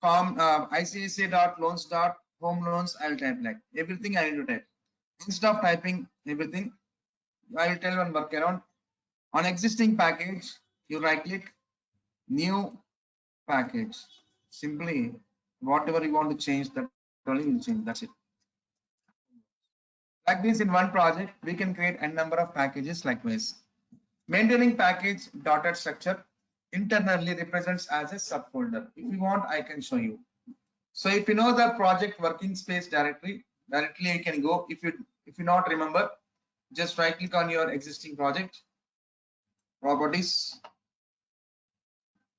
ICICI.loans.home loans. I'll type like everything I need to type. Instead of typing everything, I will tell one workaround. On existing package, you right click, new package. Simply whatever you want to change, that only will change. That's it. Like this, in one project, we can create n number of packages likewise. Maintaining package dotted structure internally represents as a subfolder. If you want, I can show you. So if you know the project working space directly you can go. If you not remember, just right click on your existing project, properties.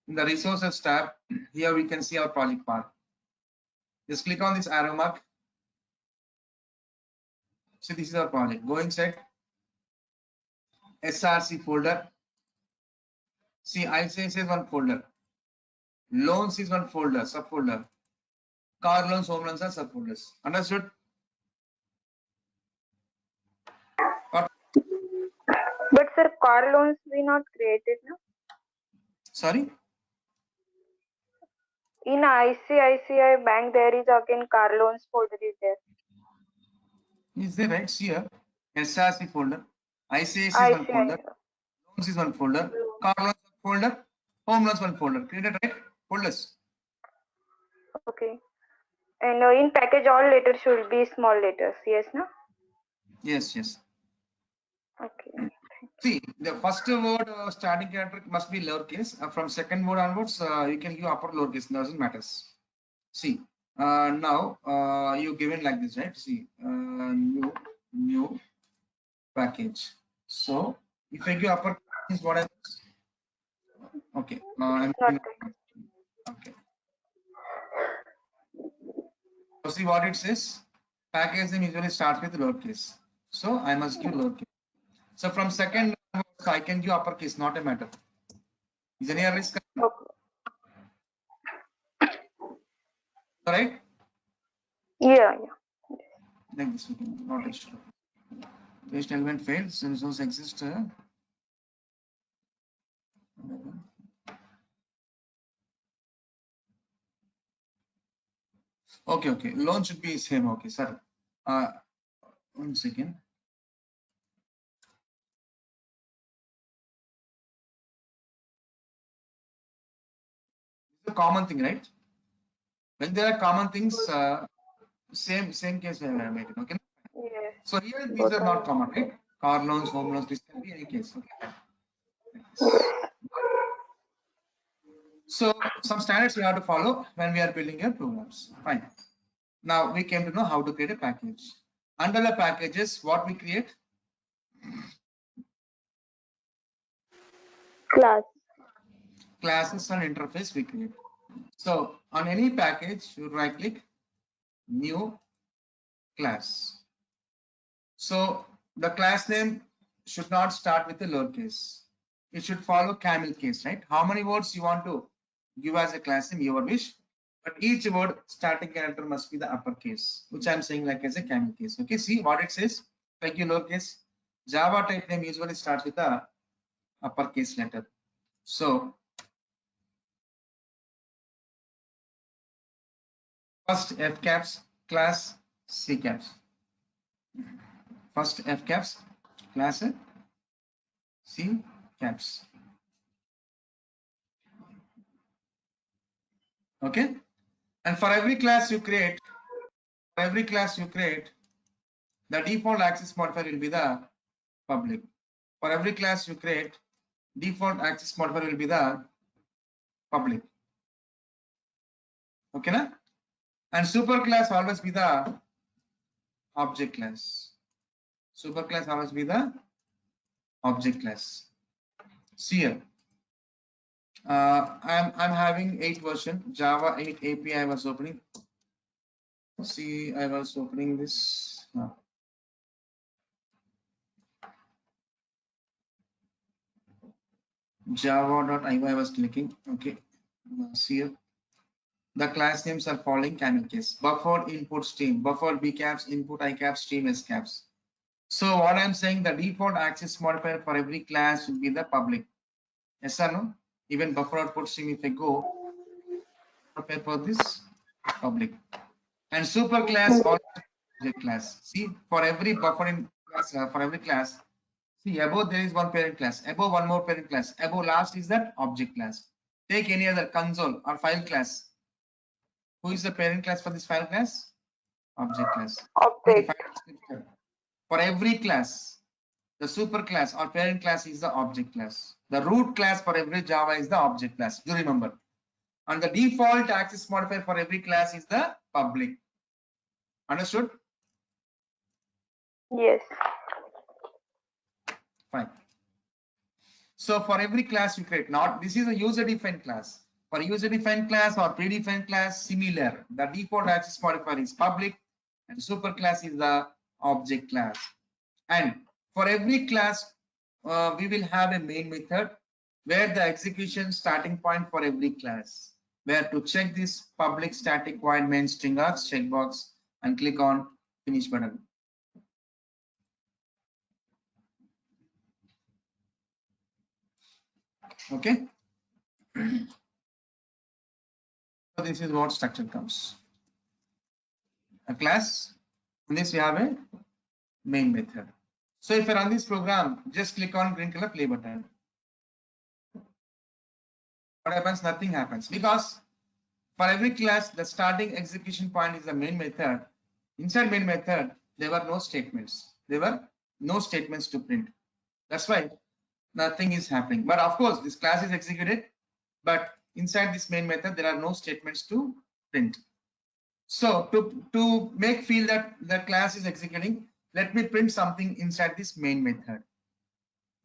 In the resources tab, here we can see our project path. Just click on this arrow mark. See, this is our project. Go inside SRC folder. See, ICICI is one folder. Loans is one folder, subfolder. Car loans, home loans are subfolders. Understood? But, But sir, car loans we not created, no? sorry? In ICICI Bank there is again car loans folder is there. Is there, right? See here, SRC folder, ICIC is I one see. folder, loans is one folder, car loans one folder, home loans one folder. Created, right? Folders. Okay. And in package, all letters should be small letters. Yes, no? Yes, yes. Okay. See, the first word starting character must be lowercase. From second word onwards, you can give upper lowercase. Doesn't matters. See, now you given like this, right? See, new package. So if I give upper is what I okay. I'm Not giving, okay. So see what it says. Package name usually starts with lowercase. So I must give lowercase. So from second, I can give uppercase, not a matter. Is any risk? okay. Right? Yeah, yeah. Like this, we can not extra. Waste element fails. Resource exists. Okay, okay. Loan should be same. Okay, sorry. 1 second. It's a common thing, right? When there are common things, same case we have made it. Okay. Yes. So here these Both are not are. common, right? Car loans, home loans, this can be any case. Okay. Yes. So some standards we have to follow when we are building your programs. Fine. Now we came to know how to create a package. Under the packages, what we create? Class. Classes and interface we create. So on any package, you right click, new class. So the class name should not start with a lowercase. It should follow camel case, right? How many words you want to give as a class name, your wish. But each word starting character must be the uppercase, which I'm saying like as a camel case. Okay, see what it says. Like your lowercase. Java type name usually starts with a uppercase letter. So first F caps, class C caps. First F caps, class C caps. Okay. And for every class you create, the default access modifier will be the public. For every class you create, default access modifier will be the public. Okay, na? And super class always be the object class. Super class always be the object class. See here. I'm having 8 version Java 8 API. I was opening. See, I was opening this. Java.io I was clicking. Okay. See here. The class names are following camel case. Buffer input stream, buffer B caps, input I caps, stream S caps. So what I'm saying, the default access modifier for every class will be the public. Yes or no? Even buffer output stream, if I go modifier for this public. And super class or object class. See, for every buffer in class, for every class, see above there is one parent class, above one more parent class, above last is that object class. Take any other console or file class. Who is the parent class for this file class? Object class. Object. For every class, the super class or parent class is the object class. The root class for every Java is the object class. Do remember. And the default access modifier for every class is the public. Understood? Yes. Fine. So for every class you create, not this is a user defined class. For user defined class or predefined class, similar. The default access modifier is public and super class is the object class. And for every class, we will have a main method where the execution starting point for every class. Where to check this public static void main string args checkbox and click on finish button. Okay. So this is what structure comes. A class. In this we have a main method. So if I run this program, just click on green color play button. What happens? Nothing happens, because for every class, the starting execution point is the main method. Inside main method, there were no statements. There were no statements to print. That's why nothing is happening. But of course, this class is executed, but inside this main method, there are no statements to print. So to make feel that the class is executing, let me print something inside this main method.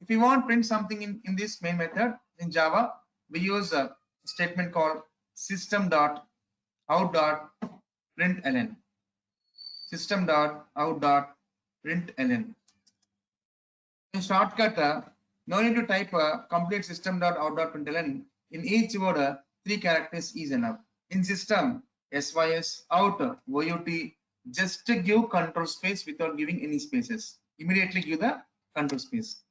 If you want print something in this main method in Java, we use a statement called system.out.println. System.out.println. In shortcut, no need to type complete system.out.println. In each word, 3 characters is enough. In system, sys out out, just to give control space without giving any spaces. Immediately give the control space.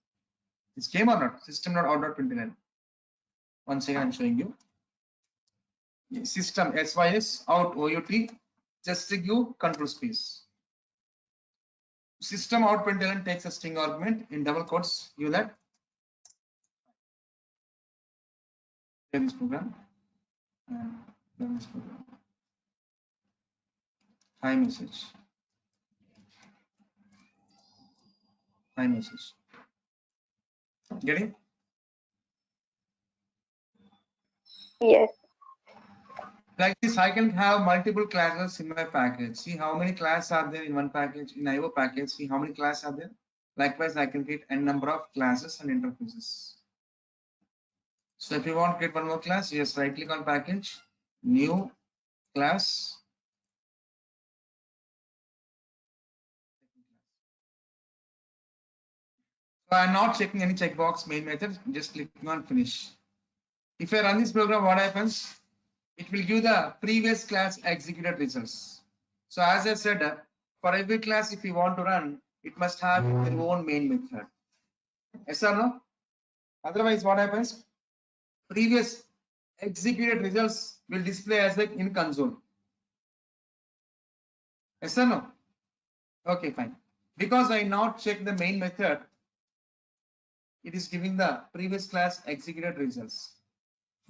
This came or not? System.out.println. Once again, I'm showing you. System sys out out, just to give control space. System out println takes a string argument in double quotes. You that. This program. This program. Hi message. Hi message. Getting? Yes. Like this, I can have multiple classes in my package. See how many classes are there in one package, in IO package. See how many classes are there. Likewise, I can create n number of classes and interfaces. So if you want to create one more class, just right click on package, new class. So I'm not checking any checkbox main method, just clicking on finish. If I run this program, what happens? It will give the previous class executed results. So as I said, for every class, if you want to run, it must have their own main method. Yes or no? Otherwise, what happens? Previous executed results will display as like in console. Yes or no? Okay, fine. Because I not check the main method, it is giving the previous class executed results.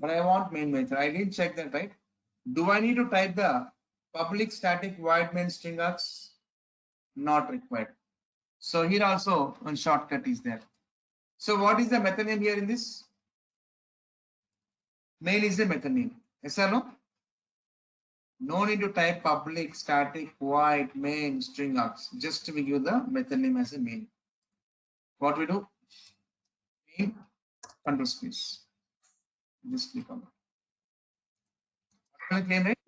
But I want main method. I didn't check that, right? Do I need to type the public static void main string args? Not required. So here also one shortcut is there. So what is the method name here in this? Main is the method name. Yes or no? No need to type public static void main string args. Just we give the method name as a main. What we do? Main control space. Just click on it. Claim, right?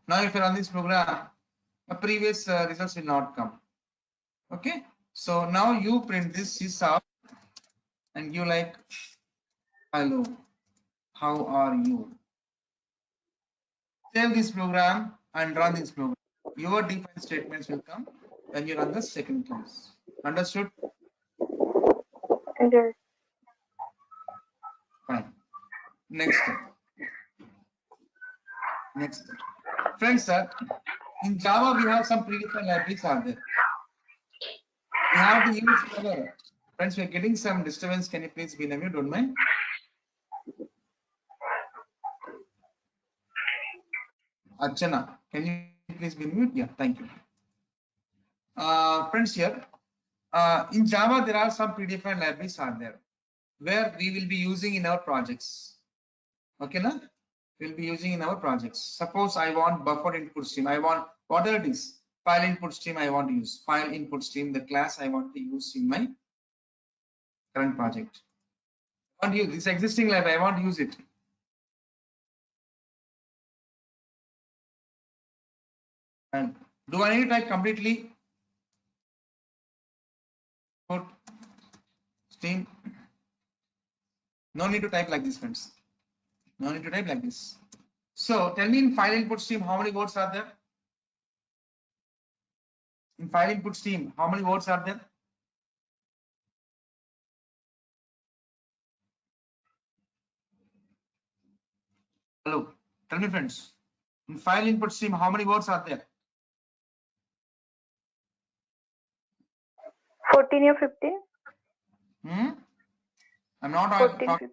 Now if you run this program, the previous results will not come. Okay. So now you print this sys and you like hello, how are you? Save this program and run this program. Your defined statements will come when you run the second class. Understood? Yes. Fine. Next step. Next step. Friends, in Java we have some predefined libraries are there. We have to use our friends. We are getting some disturbance. Can you please be on mute? Don't mind. Archana, can you please be mute? Yeah, thank you. Friends, here in Java there are some predefined libraries are there where we will be using in our projects. Okay, na? We'll be using in our projects. Suppose I want buffer input stream. I want whatever it is. File input stream I want to use. File input stream, the class I want to use in my current project. I want to use this existing library. I want to use it. And do I need to type completely put stream? No need to type like this, friends. No need to type like this. So tell me in file input stream, how many words are there? In file input stream, how many words are there? Hello, tell me friends. In file input stream, how many words are there? 14 or 15? I'm not 14, talking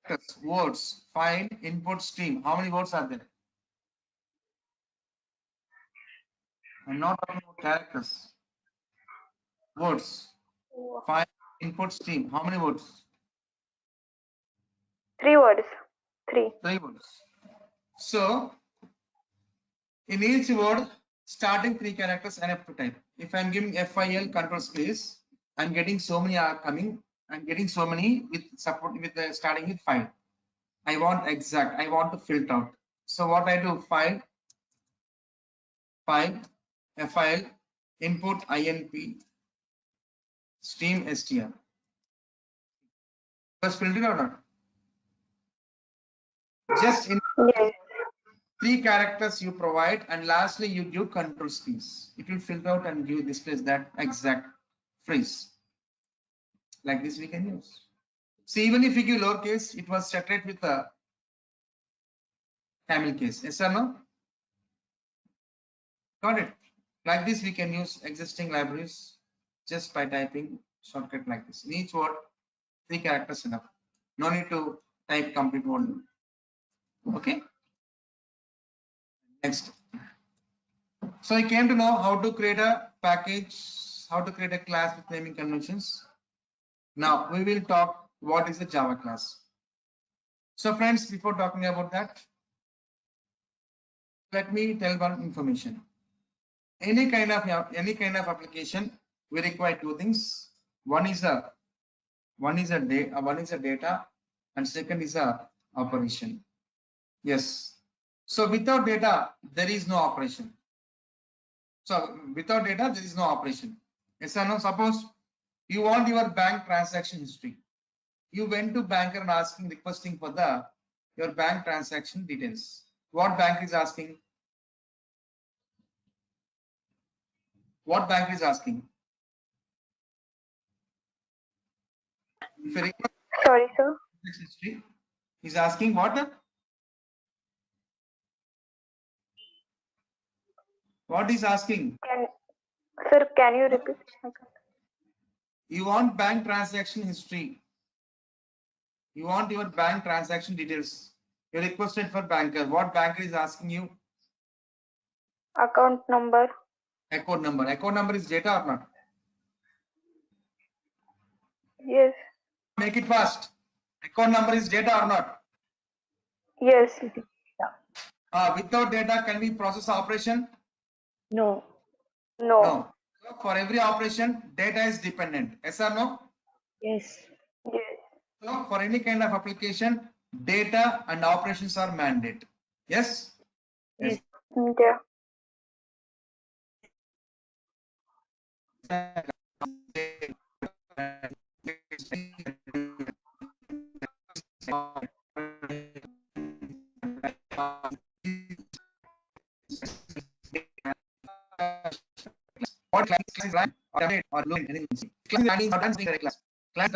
15. words. File, input, stream. How many words are there? I'm not talking about characters. Words. File, input, stream. How many words? 3 words. 3. 3 words. So, in each word, starting 3 characters and have to type. If I'm giving FIL control space, I'm getting so many are coming. I'm getting so many with support with starting with 5. I want exact. I want to filter out. So what I do? File, FIL, input INP, stream STR. Was filtered or not? Just in Yes. 3 characters you provide, and lastly you give control space. It will filter out and give displays that exact phrase. Like this we can use. So even if you give lowercase, it was separate with a camel case. Yes or no? Got it. Like this we can use existing libraries just by typing shortcut like this. In each word, 3 characters enough. No need to type complete word. Okay. Next. So I came to know how to create a package, how to create a class with naming conventions. Now we will talk what is a Java class. So friends, before talking about that, let me tell one information. Any kind of application, we require 2 things. One is a data, and second is a operation. Yes. So without data, there is no operation. So without data, there is no operation. Yes or no? Suppose you want your bank transaction history. You went to banker and requesting for your bank transaction details. What bank is asking? What bank is asking? If you request Sorry, sir. history, is asking what? What is asking? Sir, can you repeat? You want bank transaction history. You want your bank transaction details. You requested for banker. What banker is asking you? Account number. Account number. Account number is data or not? Yes. Make it fast. Account number is data or not? Yes. Without data, can we process operation? No. No. No. So for every operation, data is dependent. Yes or no? Yes. Yes. So for any kind of application, data and operations are mandate. Yes? Yes. Yeah. What class is run or update or load anything. Class is not dancing class. Class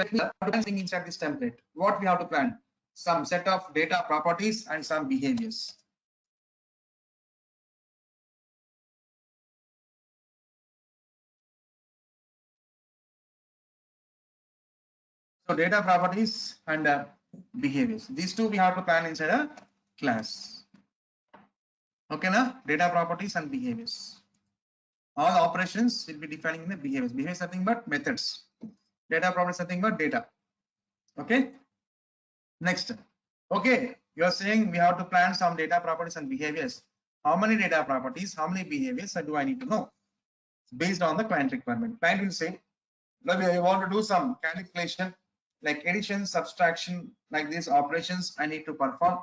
dancing inside this template. What we have to plan? Some set of data properties and some behaviors. So data properties and behaviors. These two we have to plan inside a class. Okay, na? Data properties and behaviors. All operations will be defining in the behaviors. Behaviors are nothing but methods. Data properties are nothing but data. Okay. Next. Okay, you are saying we have to plan some data properties and behaviors. How many data properties, how many behaviors do I need to know? Based on the client requirement. Client will say, Ravi, I want to do some calculation like addition, subtraction, like these operations I need to perform.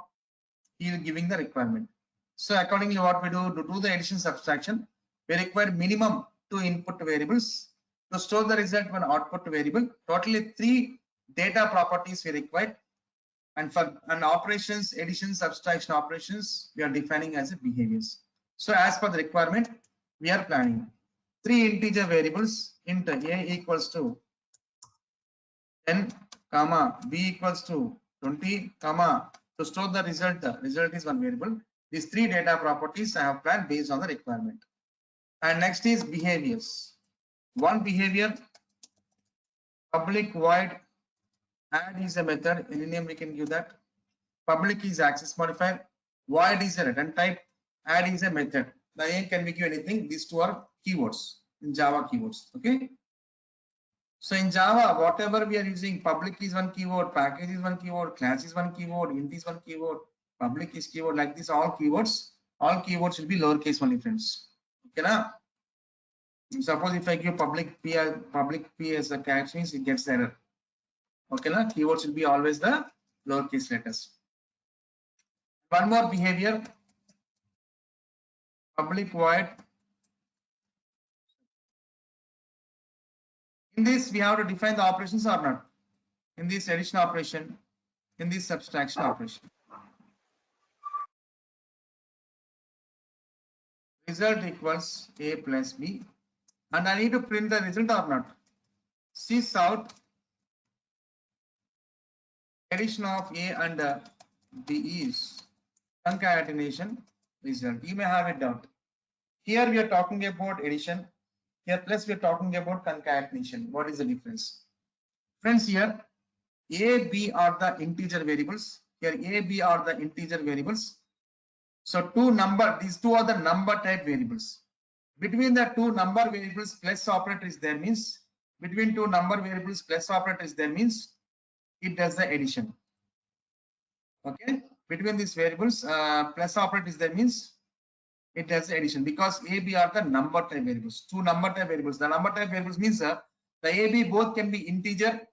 He is giving the requirement. So accordingly, what we do to do the addition subtraction, we require minimum 2 input variables to store the result one output variable. Totally 3 data properties we require. And for operations, addition, subtraction operations, we are defining as a behaviors. So as per the requirement, we are planning 3 integer variables, int a equals to 10, comma b equals to 20, comma to store the result. The result is one variable. These 3 data properties I have planned based on the requirement. And next is behaviors. One behavior Public void add is a method. Any name we can give that. Public is access modifier. Void is a return type. Add is a method. The name can be give anything. These two are keywords in Java keywords. Okay. So in Java, whatever we are using, public is one keyword, package is one keyword, class is one keyword, int is one keyword, public is keyword, like this, all keywords will be lowercase only, friends. Okay, now suppose if I give public p as a catch means it gets error. Okay, now keywords will be always the lowercase letters. One more behavior, public void. In this, we have to define the operations or not. In this addition operation, in this subtraction operation. Result equals a plus b, and I need to print the result or not. Sys out addition of a and b is concatenation result. You may have a doubt. Here we are talking about addition. Here plus we are talking about concatenation. What is the difference? Friends, here a, b are the integer variables. Here a, b are the integer variables. So these two are the number type variables. Between the two number variables plus operator is there means, between two number variables plus operator is there means it does the addition. Okay, between these variables plus operator is there means it does the addition, because a, b are the number type variables. Two number type variables. The number type variables means the a, b both can be integer,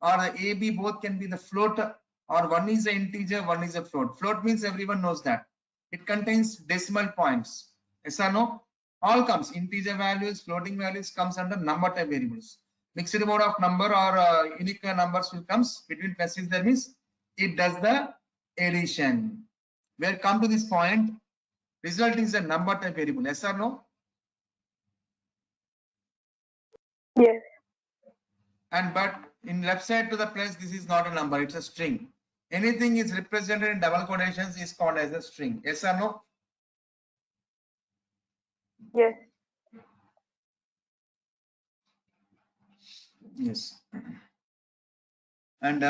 or the a, b both can be the float, or one is an integer, one is a float. Float means everyone knows that it contains decimal points. Yes or no? All comes, integer values, floating values comes under number type variables. Mixed mode of number or unique numbers will comes between plus is there means it does the addition. Where come to this point, result is a number type variable. Yes or no? Yes. And but in left side to the plus, this is not a number, it's a string. Anything is represented in double quotations is called as a string. Yes or no? Yes. Yes. And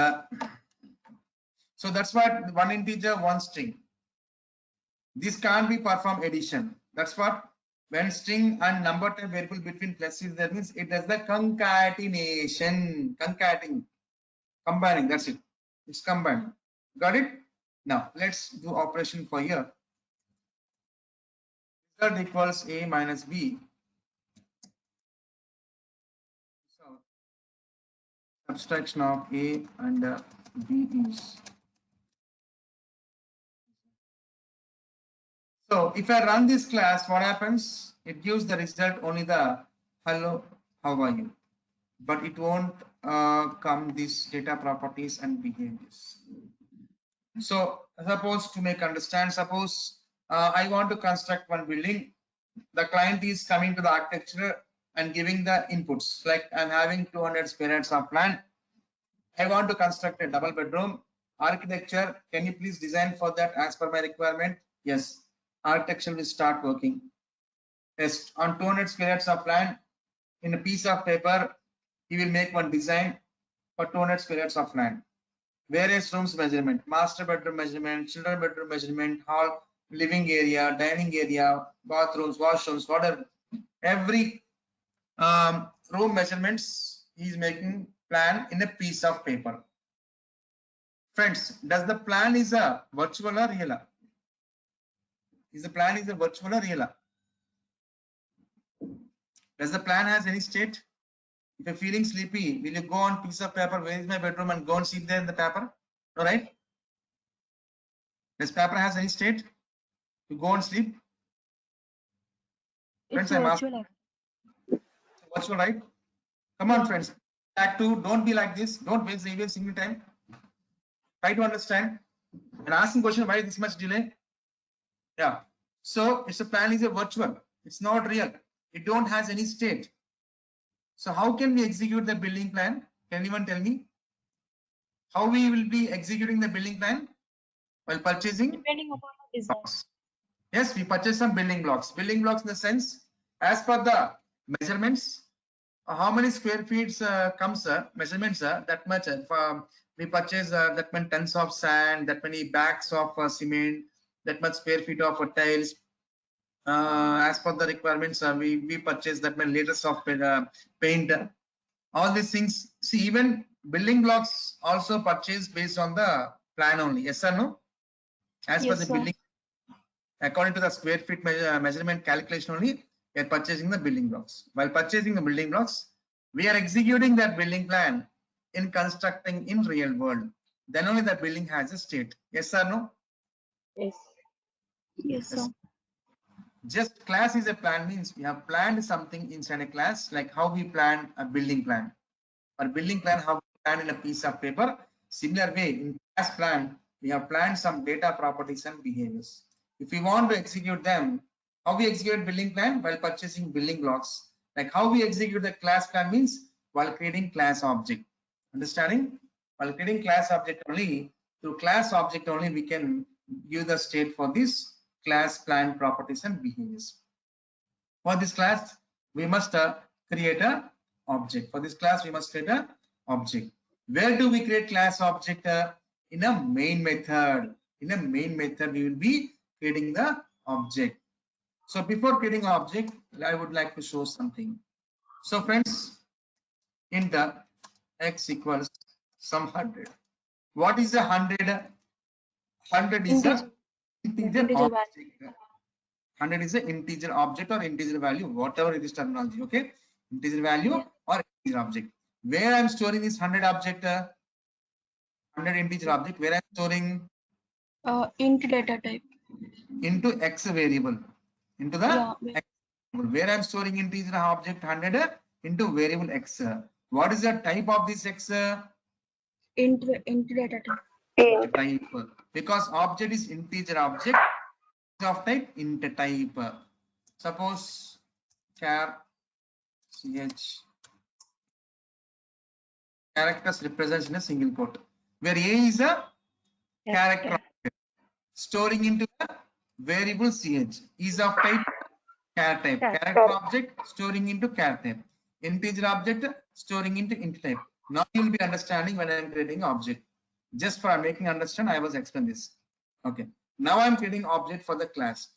so that's what one integer, one string. This can't be performed addition. That's what when string and number type variable between plus is there means it does the concatenation. Concatenating, combining. That's it. It's combined. Got it? Now let's do operation for here. Result equals a minus b. So subtraction of a and b is. So if I run this class, what happens? It gives the result only the hello, how are you? But it won't come these data properties and behaviors. So suppose to make understand, suppose I want to construct one building. The client is coming to the architecture and giving the inputs, like I'm having 200 square yards of land. I want to construct a double bedroom. Architecture, can you please design for that as per my requirement? Yes. Architecture will start working. Yes, on 200 square yards of land, in a piece of paper, he will make one design for 200 square yards of land. Various rooms measurement, master bedroom measurement, children bedroom measurement, hall, living area, dining area, bathrooms, washrooms, whatever. Every room measurements he is making plan in a piece of paper. Friends, does the plan is a virtual or real? Is the plan is a virtual or real? Does the plan has any state? If you're feeling sleepy, will you go on piece of paper, where is my bedroom, and go and sleep there in the paper? No, right? Does paper has any state? You go and sleep? It's Friends, I'm virtual. virtual, right? Come on, friends. Back to, don't be like this. Don't waste even single time. Try to understand. And asking question, why this much delay? Yeah. So it's a plan is a virtual. It's not real. It don't has any state. So how can we execute the building plan? Can anyone tell me? How we will be executing the building plan while purchasing? Depending upon the design. Yes, we purchase some building blocks. Building blocks in the sense, as per the measurements how many square feet comes measurements that much we purchase that many tons of sand, that many bags of cement, that much square feet of tiles. As per the requirements, we purchase that many liters of paint. All these things. See, even building blocks also purchased based on the plan only. Yes or no? As per Yes, the sir. building, according to the square feet measurement calculation only, we are purchasing the building blocks. While purchasing the building blocks, we are executing that building plan in constructing in real world. Then only the building has a state. Yes or no? Yes. Yes, sir. Yes. Just class is a plan means we have planned something inside a class, like how we plan a building plan. Or building plan, how we plan in a piece of paper. Similar way, in class plan, we have planned some data properties and behaviors. If we want to execute them, how we execute building plan? While purchasing building blocks. Like how we execute the class plan means while creating class object. Understanding? While creating class object only, through class object only we can give the state for this class plan properties and behaviors. For this class, we must create a object. For this class, we must create a object. Where do we create class object? In a main method. In a main method, we will be creating the object. So before creating object, I would like to show something. So friends, in the x equals some 100. What is a 100? 100 is a integer Integer value. object. 100 is an integer object or integer value, whatever it is terminology. Okay, integer value or integer object. Where I'm storing this 100 object, 100 integer object, where I'm storing Int data type. into x variable, into the Yeah. x variable. Where I'm storing integer object 100 into variable x. What is the type of this x? Int data type. Type, because object is integer object of type int type. Suppose char ch characters represents in a single quote, where a is a character object, storing into a variable ch, is of type char type, character object storing into char type, integer object storing into int type. Now you will be understanding when I am creating object. Just for making understand, I was explain this. Okay, now I am creating object for the class.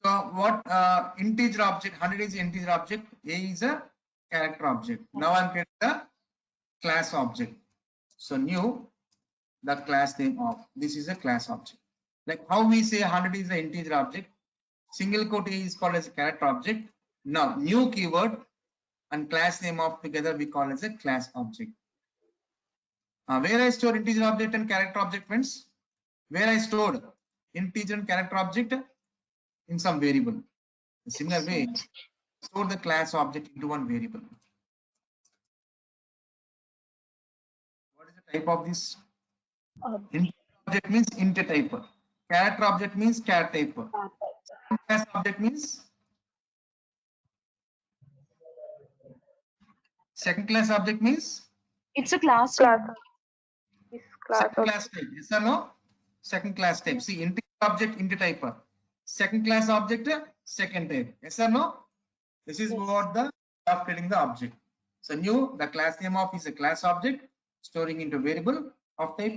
So what integer object, 100 is integer object, a is a character object. Now I'm creating the class object. So new, the class name of this is a class object. Like how we say 100 is the integer object, single quote is called as a character object. Now new keyword and class name of together we call as a class object. Where I store integer object and character object, friends? Where I stored integer and character object in some variable. In similar way, store the class object into one variable. What is the type of this? Integer object means int type. Character object means char type. Class object means second class object means It's a class. This class second class type. Yes or no? Second class type. See, integer object int type. Second class object second type. Yes or no? This is what the of creating the object. So new, the class name of is a class object storing into variable of type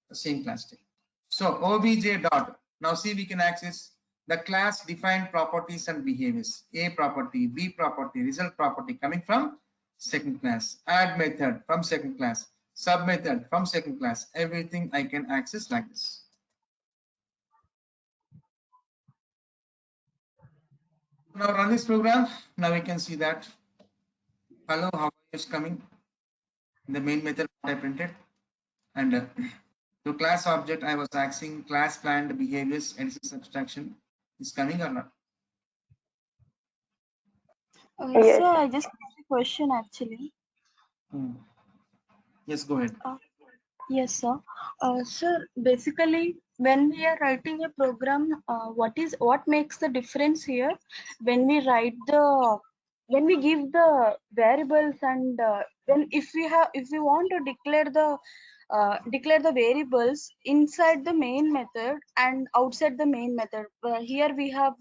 the same class type. So obj dot. Now see, we can access the class defined properties and behaviors. A property, B property, result property coming from second class. Add method from second class. Sub method from second class. Everything I can access like this. Now run this program. Now we can see that. Hello, how is coming? The main method I printed, and to class object I was accessing class planned behaviors and subtraction is coming or not? Yes. Sir, I just have a question actually. Yes, go ahead. Yes, sir. Sir, basically, when we are writing a program, what makes the difference here when we when we give the variables and if we want to declare the variables inside the main method and outside the main method. Here we have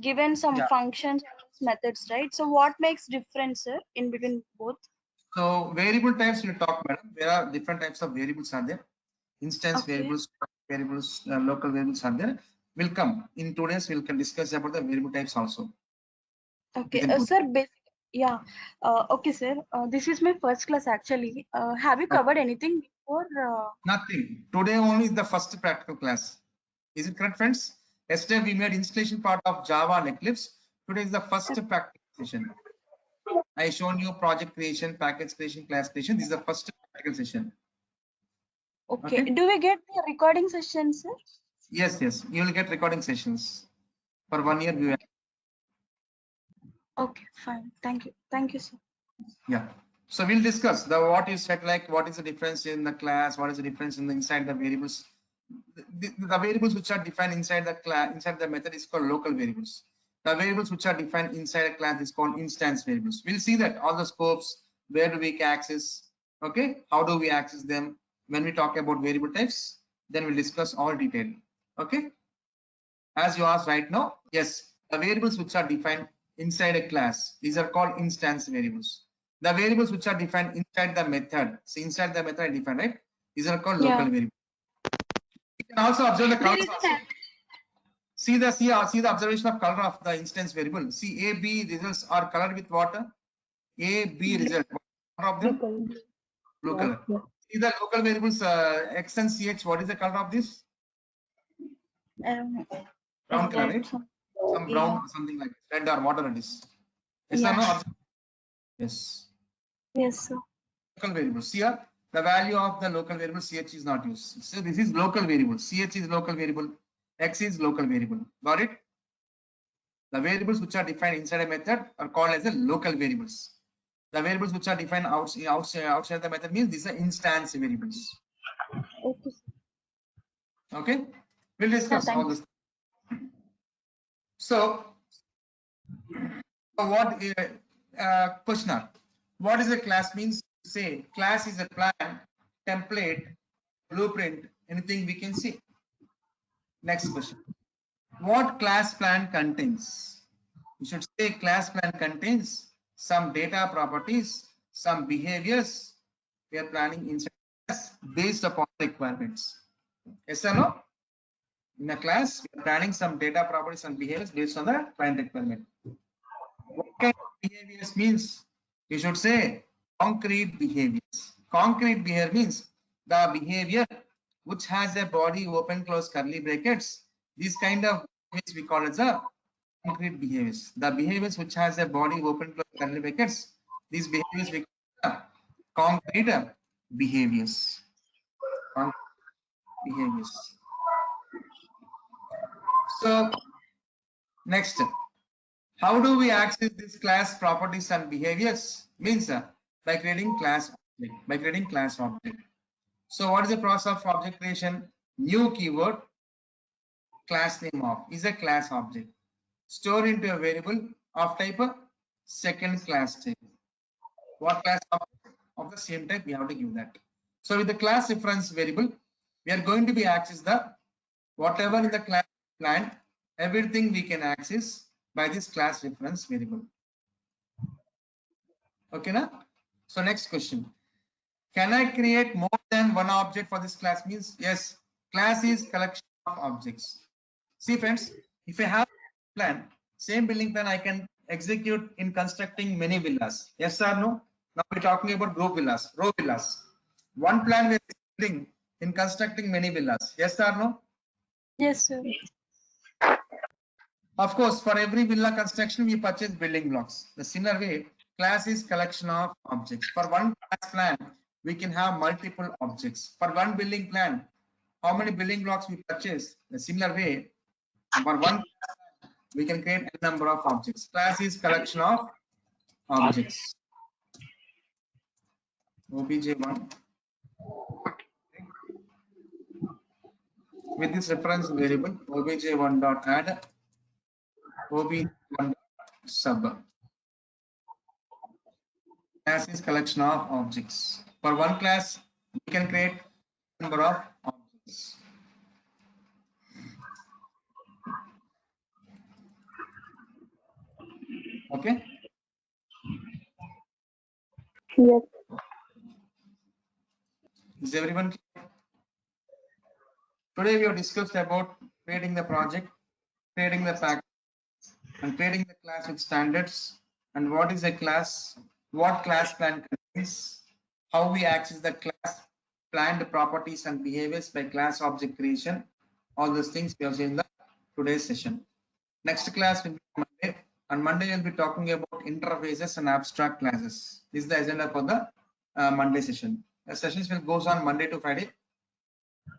given some Yeah. functions and methods, right? So what makes difference, sir, in between both? So variable types we'll talk, madam. There are different types of variables are there. Instance Okay. variables, local variables are there. Will come in today's. We'll can discuss about the variable types also. Okay, Within sir. Yeah. Okay, sir. This is my first class actually. Have you covered anything before? Nothing. Today only is the first practical class. Is it correct, friends? Yesterday we made installation part of Java and Eclipse. Today is the first practical session. I shown you project creation, package creation, class creation. This is the first practical session. Okay. Okay. Do we get the recording session, sir? Yes, yes. You will get recording sessions for 1 year. We Okay, fine. Thank you. Thank you, sir. Yeah. So we'll discuss the what you said, like what is the difference in the class, what is the difference in the inside the variables. The variables which are defined inside the class, inside the method is called local variables. The variables which are defined inside a class is called instance variables. We'll see that all the scopes, where do we access, okay, how do we access them. When we talk about variable types, then we'll discuss all detail. Okay. As you asked right now, yes, the variables which are defined inside a class, these are called instance variables. The variables which are defined inside the method, so inside the method I defined, right? These are called local variables. You can also observe the colors also. See the observation of color of the instance variable. See A, B results are colored with water. A, B result. What color of them? Blue color. See the local variables X and CH. What is the color of this? Brown color, right? Some brown, something like red or whatever it is. Yes or no? Yes. Yes, sir. Local variables. Here, the value of the local variable CH is not used. So this is local variable. CH is local variable. X is local variable. Got it? The variables which are defined inside a method are called as the local variables. The variables which are defined outside the method means these are instance variables. Okay. Okay? We'll discuss all this. So, what questioner? What is a class means? Say class is a plan, template, blueprint, anything we can see. Next question. What class plan contains? You should say class plan contains some data properties, some behaviors. We are planning inside class based upon requirements. Yes or no? In a class, we are planning some data properties and behaviors based on the client requirement. What kind of behaviors means? You should say concrete behaviors. Concrete behavior means the behavior which has a body open close curly brackets. These kind of behaviors we call as a concrete behaviors. The behaviors which has a body open close curly brackets. These behaviors we call concrete behaviors. Concrete behaviors. So next, how do we access this class properties and behaviors? Means by creating class object. By creating class object. So what is the process of object creation? New keyword, class name of is a class object. Store into a variable of type second class type. What class of the same type we have to give that. So with the class reference variable, we are going to be access the whatever in the class plan, everything we can access by this class reference variable. Okay, na? So next question. Can I create more than one object for this class? Means yes, class is collection of objects. See friends, if I have a plan, same building plan I can execute in constructing many villas. Yes or no? Now we're talking about group villas, row villas. One plan we're building in constructing many villas. Yes or no? Yes, sir. Of course, for every villa construction, we purchase building blocks. The similar way, class is collection of objects. For one class plan, we can have multiple objects. For one building plan, how many building blocks we purchase? The similar way, for one class plan, we can create a number of objects. Class is collection of objects. OBJ1. With this reference variable, OBJ1 dot add OBJ1 sub. Class is collection of objects. For one class, we can create number of objects. Okay. Yes. Is everyone clear? Today we have discussed about creating the project, creating the pack, and creating the class with standards, and what is a class, what class plan contains, how we access the class, planned properties and behaviors by class object creation. All those things we have seen in the today's session. Next class will be Monday. On Monday, we'll be talking about interfaces and abstract classes. This is the agenda for the Monday session. The sessions will goes on Monday to Friday.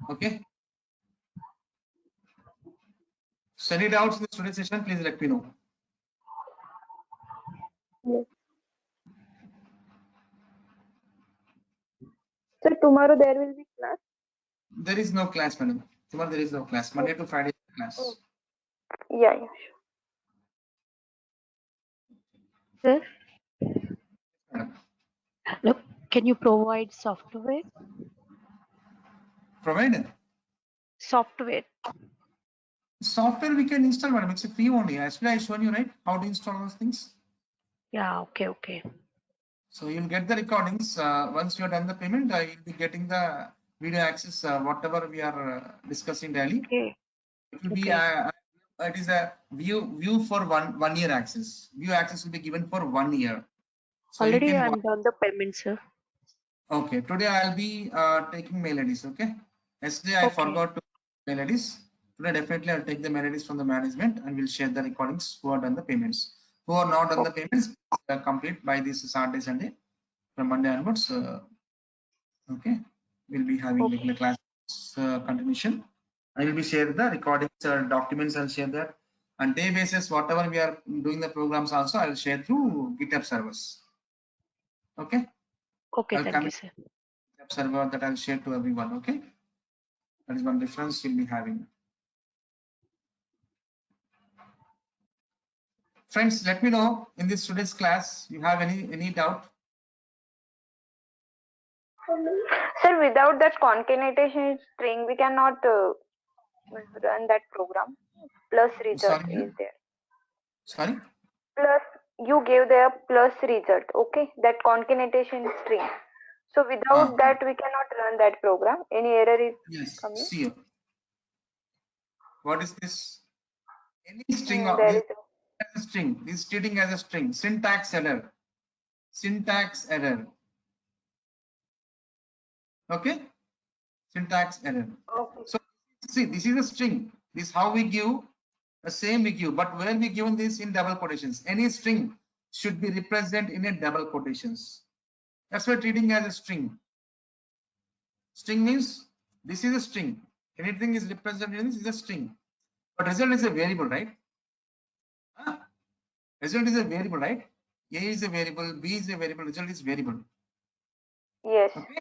Okay. So any doubts in the today's session, please let me know. Yes. So tomorrow there will be class? There is no class, madam. Tomorrow there is no class. Monday to Friday class. Oh. Yeah, sure. Sir, Madam. look, can you provide software? Provide Software. software we can install, madam. It's a free only. Actually, I shown you right how to install those things. Yeah, okay. So you'll get the recordings. Once you have done the payment, you'll be getting the video access, whatever we are discussing daily. Okay. It will be Okay. it is a view for one year access. View access will be given for 1 year. So Already you can I'm done the payment, sir. okay. Today I'll be taking mail IDs. Okay. Yesterday I Okay. forgot to mail IDs. Today definitely I'll take the mail IDs from the management and we'll share the recordings who are done the payments. Who are not done the payments, complete by this Saturday, Sunday. From Monday onwards, okay, we'll be having Okay. regular class continuation. I will be share the recordings documents. I'll share that on day basis. Whatever we are doing the programs also, I will share through GitHub servers. Okay, Okay, I'll thank come you, in sir. GitHub server that I'll share to everyone. Okay, that is one difference we'll be having. Friends, let me know in this today's class you have any doubt. Sir, without that concatenation string, we cannot run that program. Plus result Sorry, is there. sorry. Plus, you gave the plus result. Okay, that concatenation string. So without that, we cannot run that program. Any error is Yes. coming? See you. What is this? Any string of There this is as a string. This is treating as a string. Syntax error. Syntax error. Okay. Syntax error. okay. So see, this is a string. This is how we give the same we give, but where we given this in double quotations. Any string should be represented in a double quotations. That's why treating as a string. String means this is a string. Anything is represented in this is a string. But result is a variable, right? Huh? Result is a variable, right? A is a variable, B is a variable, result is variable. Yes. Okay.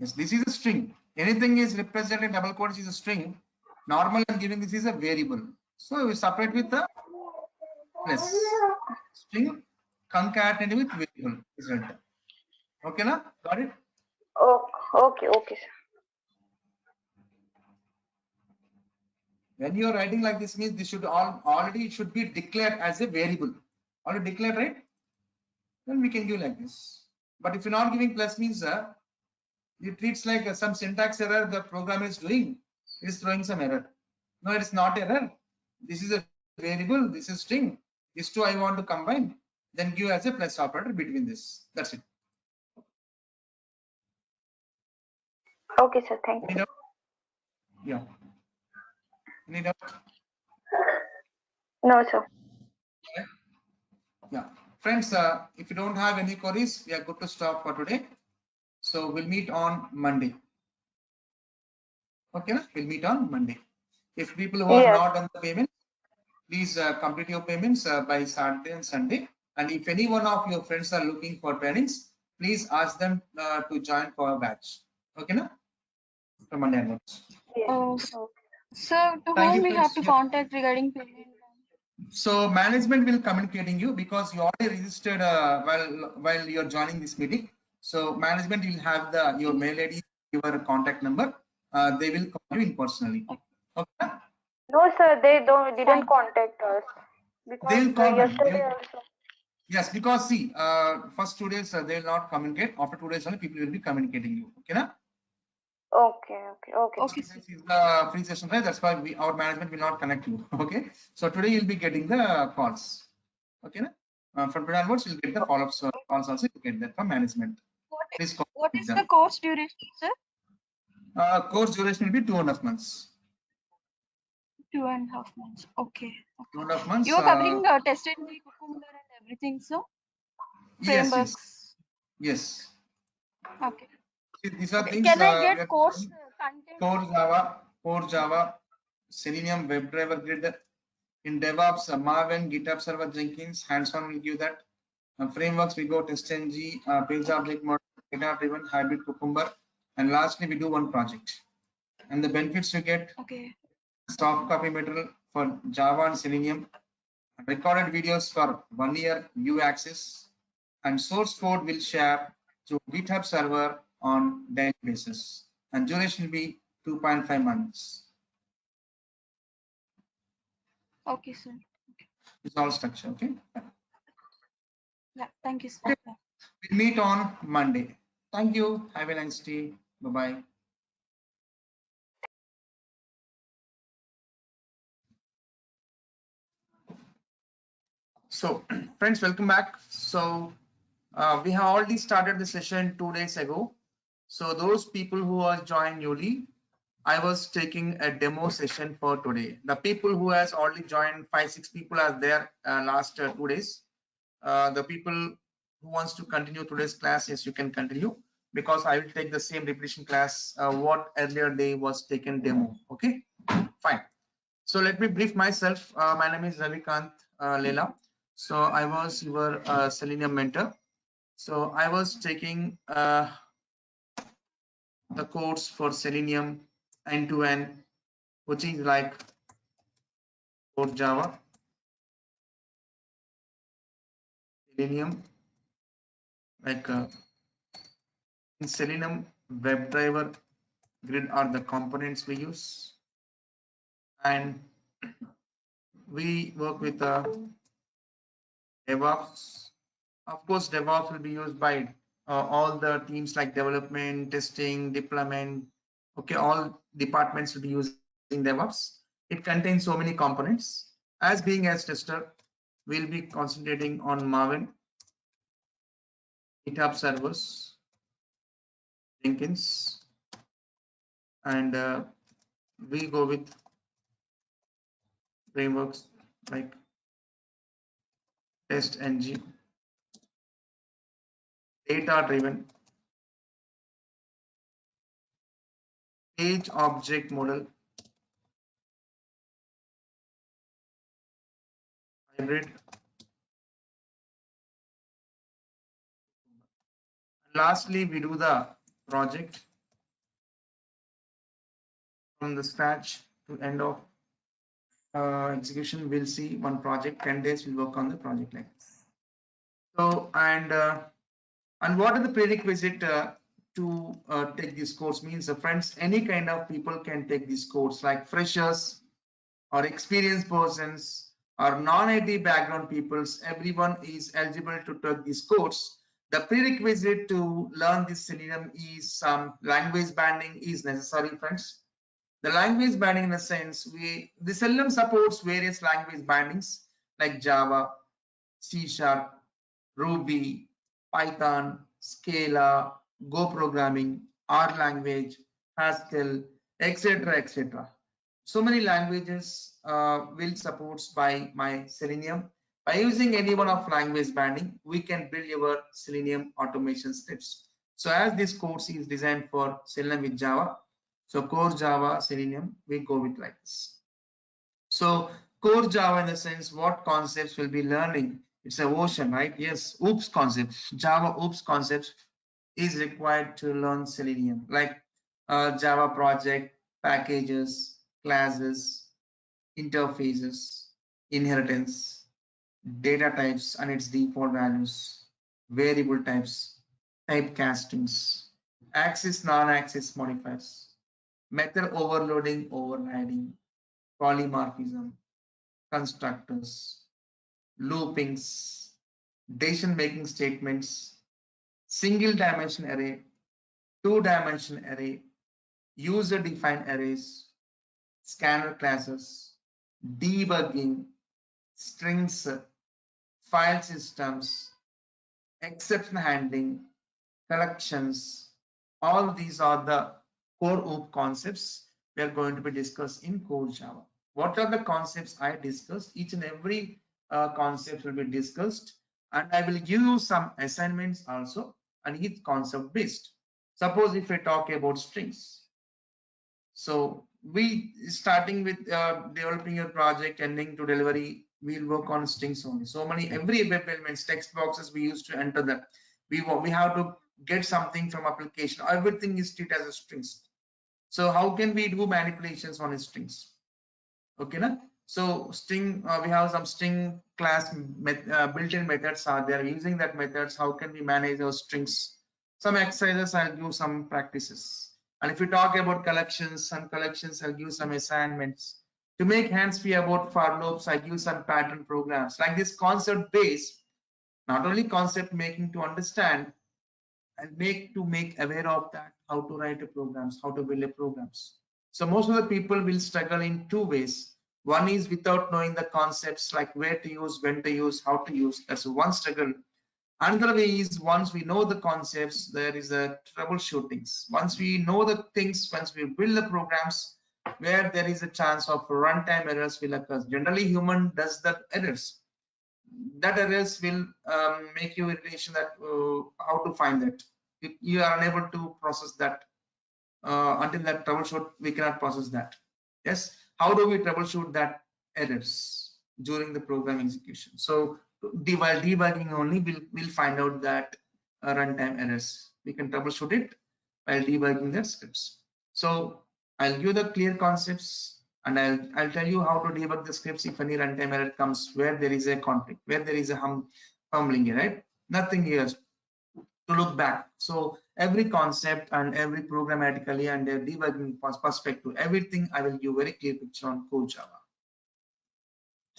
Yes, this is a string. Anything is represented in double quotes is a string. Normal I'm giving this is a variable. So we separate with the plus string concatenated with variable result. Okay, na? Got it? Okay, sir. When you are writing like this means this should already should be declared as a variable. Already declared, right? Then we can give like this. But if you're not giving plus means it treats like some syntax error the program is doing, is throwing some error. No, it is not error. This is a variable, this is string. These two I want to combine, then give as a plus operator between this. That's it. Okay, sir. Thank Any you. doubt? Yeah. Any doubt? No, sir. Yeah. Friends, if you don't have any queries, we are good to stop for today. So we'll meet on Monday. Okay, we'll meet on Monday. If people who are Yes. not on the payment, please complete your payments by Saturday and Sunday. And if any one of your friends are looking for trainings, please ask them to join for a batch. Okay, na? From Monday onwards. Yes. Sir, to Thank whom you, we have friends. to Yeah. contact regarding payment? So management will communicating you because you already registered while you're joining this meeting. So management will have your mail ID, your contact number. They will call you in personally. Okay. No, sir. They didn't Fine. contact us They because will call, madam. yesterday also. Yes, because see, first 2 days they will not communicate. After 2 days only people will be communicating you. Okay, na? Okay, okay, okay. Okay, This sir. is the free session, right? That's why our management will not connect you. Okay, so today you'll be getting the calls. Okay, na? From today onwards you'll get the follow-ups calls also. You get that from management. What Please call what with is the them. course duration, sir? Course duration will be 2.5 months. 2.5 months. Okay. 2.5 months. You are covering test engine, Cucumber, and everything, sir. Yes, yes, Frameworks. yes. Okay. These are Okay. things Can I we get are course covering. content? Core Java, Selenium, WebDriver Grid. In DevOps, Maven, GitHub Server, Jenkins, hands-on will give that. Frameworks, we go TestNG, page object model, data-driven, hybrid Cucumber, and lastly, we do one project. And the benefits you get: Okay. soft copy material for Java and Selenium, recorded videos for 1 year view access, and source code will share to GitHub server on daily basis. And duration will be 2.5 months. Okay, sir. It's all structure, okay? Yeah. Thank you, sir. Okay. Yeah. We'll meet on Monday. Thank you. Have a nice day. Bye-bye. So, friends, welcome back. So, we have already started the session 2 days ago. So, those people who are joined newly, I was taking a demo session for today. The people who has already joined, 5-6 people are there last 2 days. The people who wants to continue today's class, yes, you can continue, because I will take the same repetition class what earlier day was taken demo. Okay, fine. So let me brief myself. My name is Ravi Kanth Lella. So I was your Selenium mentor. So I was taking the course for Selenium end to end, which is like for Java, Selenium, like in Selenium WebDriver Grid are the components we use, and we work with DevOps. Of course, DevOps will be used by all the teams like development, testing, deployment. Okay, all departments will be using DevOps. It contains so many components. As being as tester, we'll be concentrating on Maven, GitHub servers, Jenkins, and we go with frameworks like TestNG, data-driven, page object model, hybrid. Lastly, we do the project from the scratch to end of execution. We'll see one project, 10 days we'll work on the project like this. So, and what are the prerequisite to take this course means, friends, any kind of people can take this course, like freshers or experienced persons or non-IT background peoples. Everyone is eligible to take this course. The prerequisite to learn this Selenium is some language banding is necessary, friends. The language banding in the sense the Selenium supports various language bandings like Java, C Sharp, Ruby, Python, Scala, Go programming, R language, Haskell, etc. etc. So many languages will supports by my Selenium. By using any one of language banding, we can build your Selenium automation scripts. So as this course is designed for Selenium with Java, so core Java, Selenium, we go with like this. So core Java in the sense, what concepts will be learning? It's a ocean, right? Yes, OOPS concepts, Java OOPS concepts is required to learn Selenium, like Java project, packages, classes, interfaces, inheritance, data types and its default values, variable types, typecastings, axis, non-axis modifiers, method overloading, overriding, polymorphism, constructors, loopings, decision making statements, single dimension array, two dimension array, user defined arrays, scanner classes, debugging, strings, file systems, exception handling, collections. All these are the core OOP concepts we are going to be discussed in core Java. What are the concepts I discussed? Each and every concept will be discussed, and I will give you some assignments also, and each concept based. Suppose if I talk about strings, so we starting with developing your project, ending to delivery, we'll work on strings only. So many every web elements, text boxes we used to enter that. We have to get something from application. Everything is treated as a strings. So how can we do manipulations on strings? Okay, na? So string, we have some string class built-in methods are there. Using that methods, how can we manage those strings? Some exercises, I'll give some practices. And if we talk about collections, some collections, I'll give some assignments. To make hands-free about for loops, I give some pattern programs. Like this concept base, not only concept making to understand, and make aware of that, how to write a programs, how to build a programs. So most of the people will struggle in two ways. One is without knowing the concepts like where to use, when to use, how to use. That's one struggle. Another way is once we know the concepts, there is a troubleshootings. Once we know the things, once we build the programs, where there is a chance of runtime errors will occur. Generally, human does the errors. That errors will make you irritation that how to find that. You are unable to process that until that troubleshoot, we cannot process that. Yes, how do we troubleshoot that errors during the program execution? So while debugging only, we'll find out that runtime errors. We can troubleshoot it while debugging the scripts. So I'll give the clear concepts, and I'll tell you how to debug the scripts if any runtime error comes where there is a conflict, where there is a fumbling, right? Nothing here to look back. So every concept and every programmatically and a debugging perspective, everything I will give very clear picture on core Java.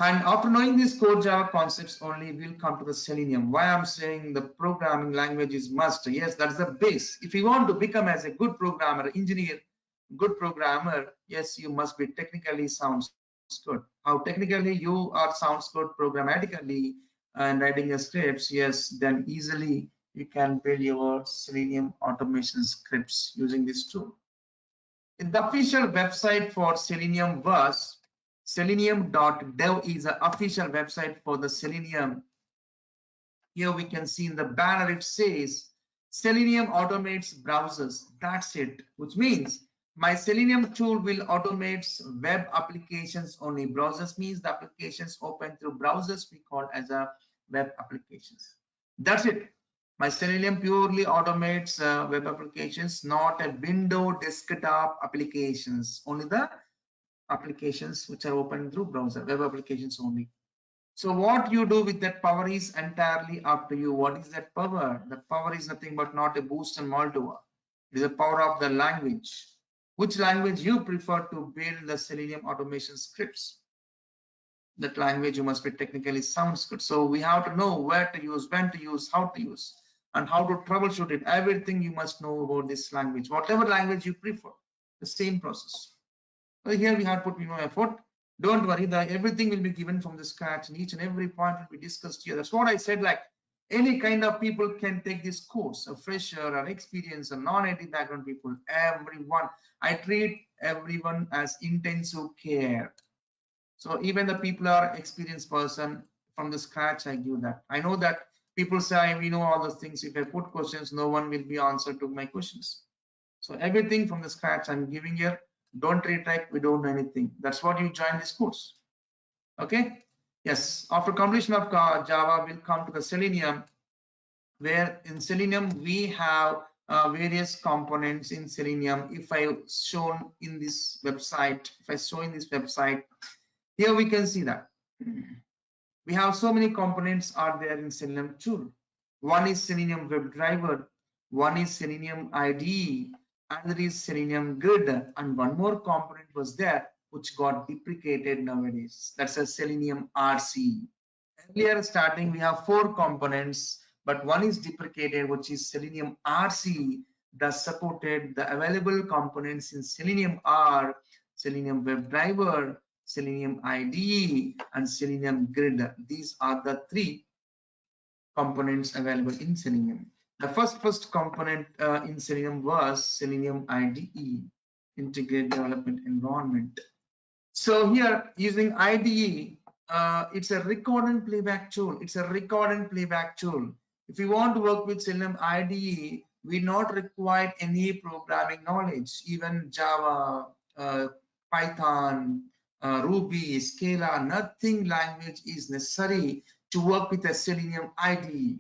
And after knowing these core Java concepts only, we'll come to the Selenium. Why I'm saying the programming language is must. Yes, that's the base. If you want to become as a good programmer, engineer, good programmer, yes, you must be technically sounds good. How technically you are sounds good programmatically and writing the scripts, yes, then easily you can build your Selenium automation scripts using this tool. The official website for Selenium was selenium.dev is the official website for the Selenium. Here we can see in the banner it says Selenium automates browsers. That's it, which means my Selenium tool will automate web applications only. Browsers means the applications open through browsers we call as a web applications. That's it. My Selenium purely automates web applications, not a window desktop applications. Only the applications which are open through browser, web applications only. So what you do with that power is entirely up to you. What is that power? The power is nothing but not a boost and Moldova. It is the power of the language. Which language you prefer to build the Selenium automation scripts? That language you must be technically sounds good. So we have to know where to use, when to use, how to use, and how to troubleshoot it. Everything you must know about this language, whatever language you prefer, the same process. So here we have put effort. Don't worry, everything will be given from the scratch, and each and every point will be discussed here. That's what I said, like any kind of people can take this course, a fresher or experienced or non-native background people, everyone. I treat everyone as intensive care. So even the people are experienced person from the scratch, I give that. I know that people say we know all those things. If I put questions, no one will be answered to my questions. So everything from the scratch I'm giving here. Don't treat like we don't know anything. That's what you join this course. Okay. Yes. After completion of Java, we'll come to the Selenium, where in Selenium we have various components in Selenium. If I shown in this website, here we can see that we have so many components are there in Selenium tool. One is Selenium WebDriver, one is Selenium IDE, another is Selenium Grid, and one more component was there which got deprecated nowadays. That's a Selenium RC. Earlier starting, we have 4 components, but one is deprecated, which is Selenium RC, that supported the available components in Selenium R, Selenium WebDriver, Selenium IDE, and Selenium Grid. These are the 3 components available in Selenium. The first component in Selenium was Selenium IDE, Integrated Development Environment. So here using IDE, it's a record and playback tool. It's a record and playback tool. If you want to work with Selenium IDE, we not require any programming knowledge. Even Java, Python, Ruby, Scala, nothing language is necessary to work with a Selenium IDE.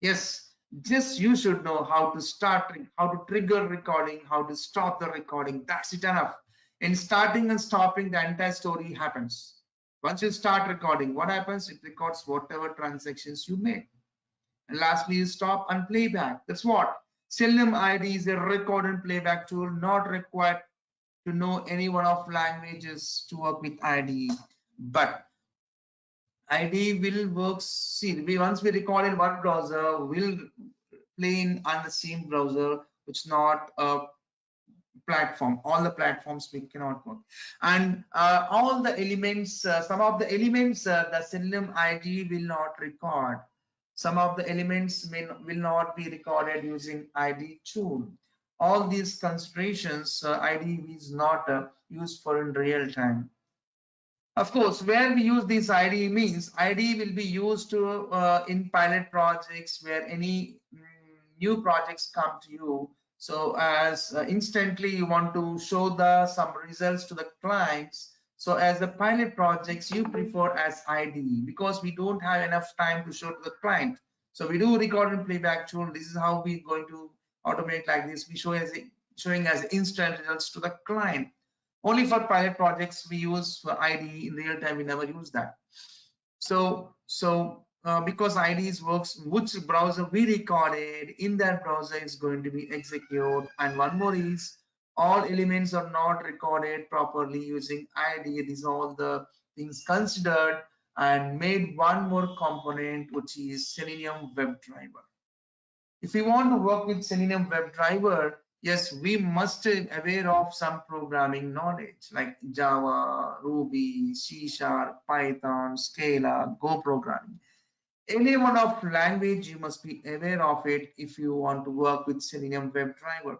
Yes, just you should know how to start, how to trigger recording, how to stop the recording. That's it enough. In starting and stopping, the entire story happens. Once you start recording, what happens? It records whatever transactions you made. And lastly, you stop and playback. That's what Selenium IDE is, a record and playback tool, not required to know any one of languages to work with IDE. But IDE will work. See, once we record in one browser, we'll play in on the same browser, which not a platform. All the platforms we cannot work, and all the elements, some of the elements, the Selenium IDE will not record. Some of the elements will not be recorded using IDE tool. All these considerations, IDE is not used for in real time. Of course, where we use this IDE means IDE will be used to in pilot projects where any new projects come to you. So as instantly you want to show some results to the clients. So as the pilot projects, you prefer as IDE because we don't have enough time to show to the client. So we do record and playback tool. This is how we're going to automate like this. We showing as instant results to the client. Only for pilot projects we use for IDE. In real time we never use that. So because IDEs works, which browser we recorded in that browser is going to be executed. And one more is all elements are not recorded properly using IDE. These are all the things considered and made one more component, which is Selenium WebDriver. If we want to work with Selenium WebDriver, yes, we must be aware of some programming knowledge like Java, Ruby, C#, Python, Scala, Go programming. Any one of language, you must be aware of it if you want to work with Selenium WebDriver.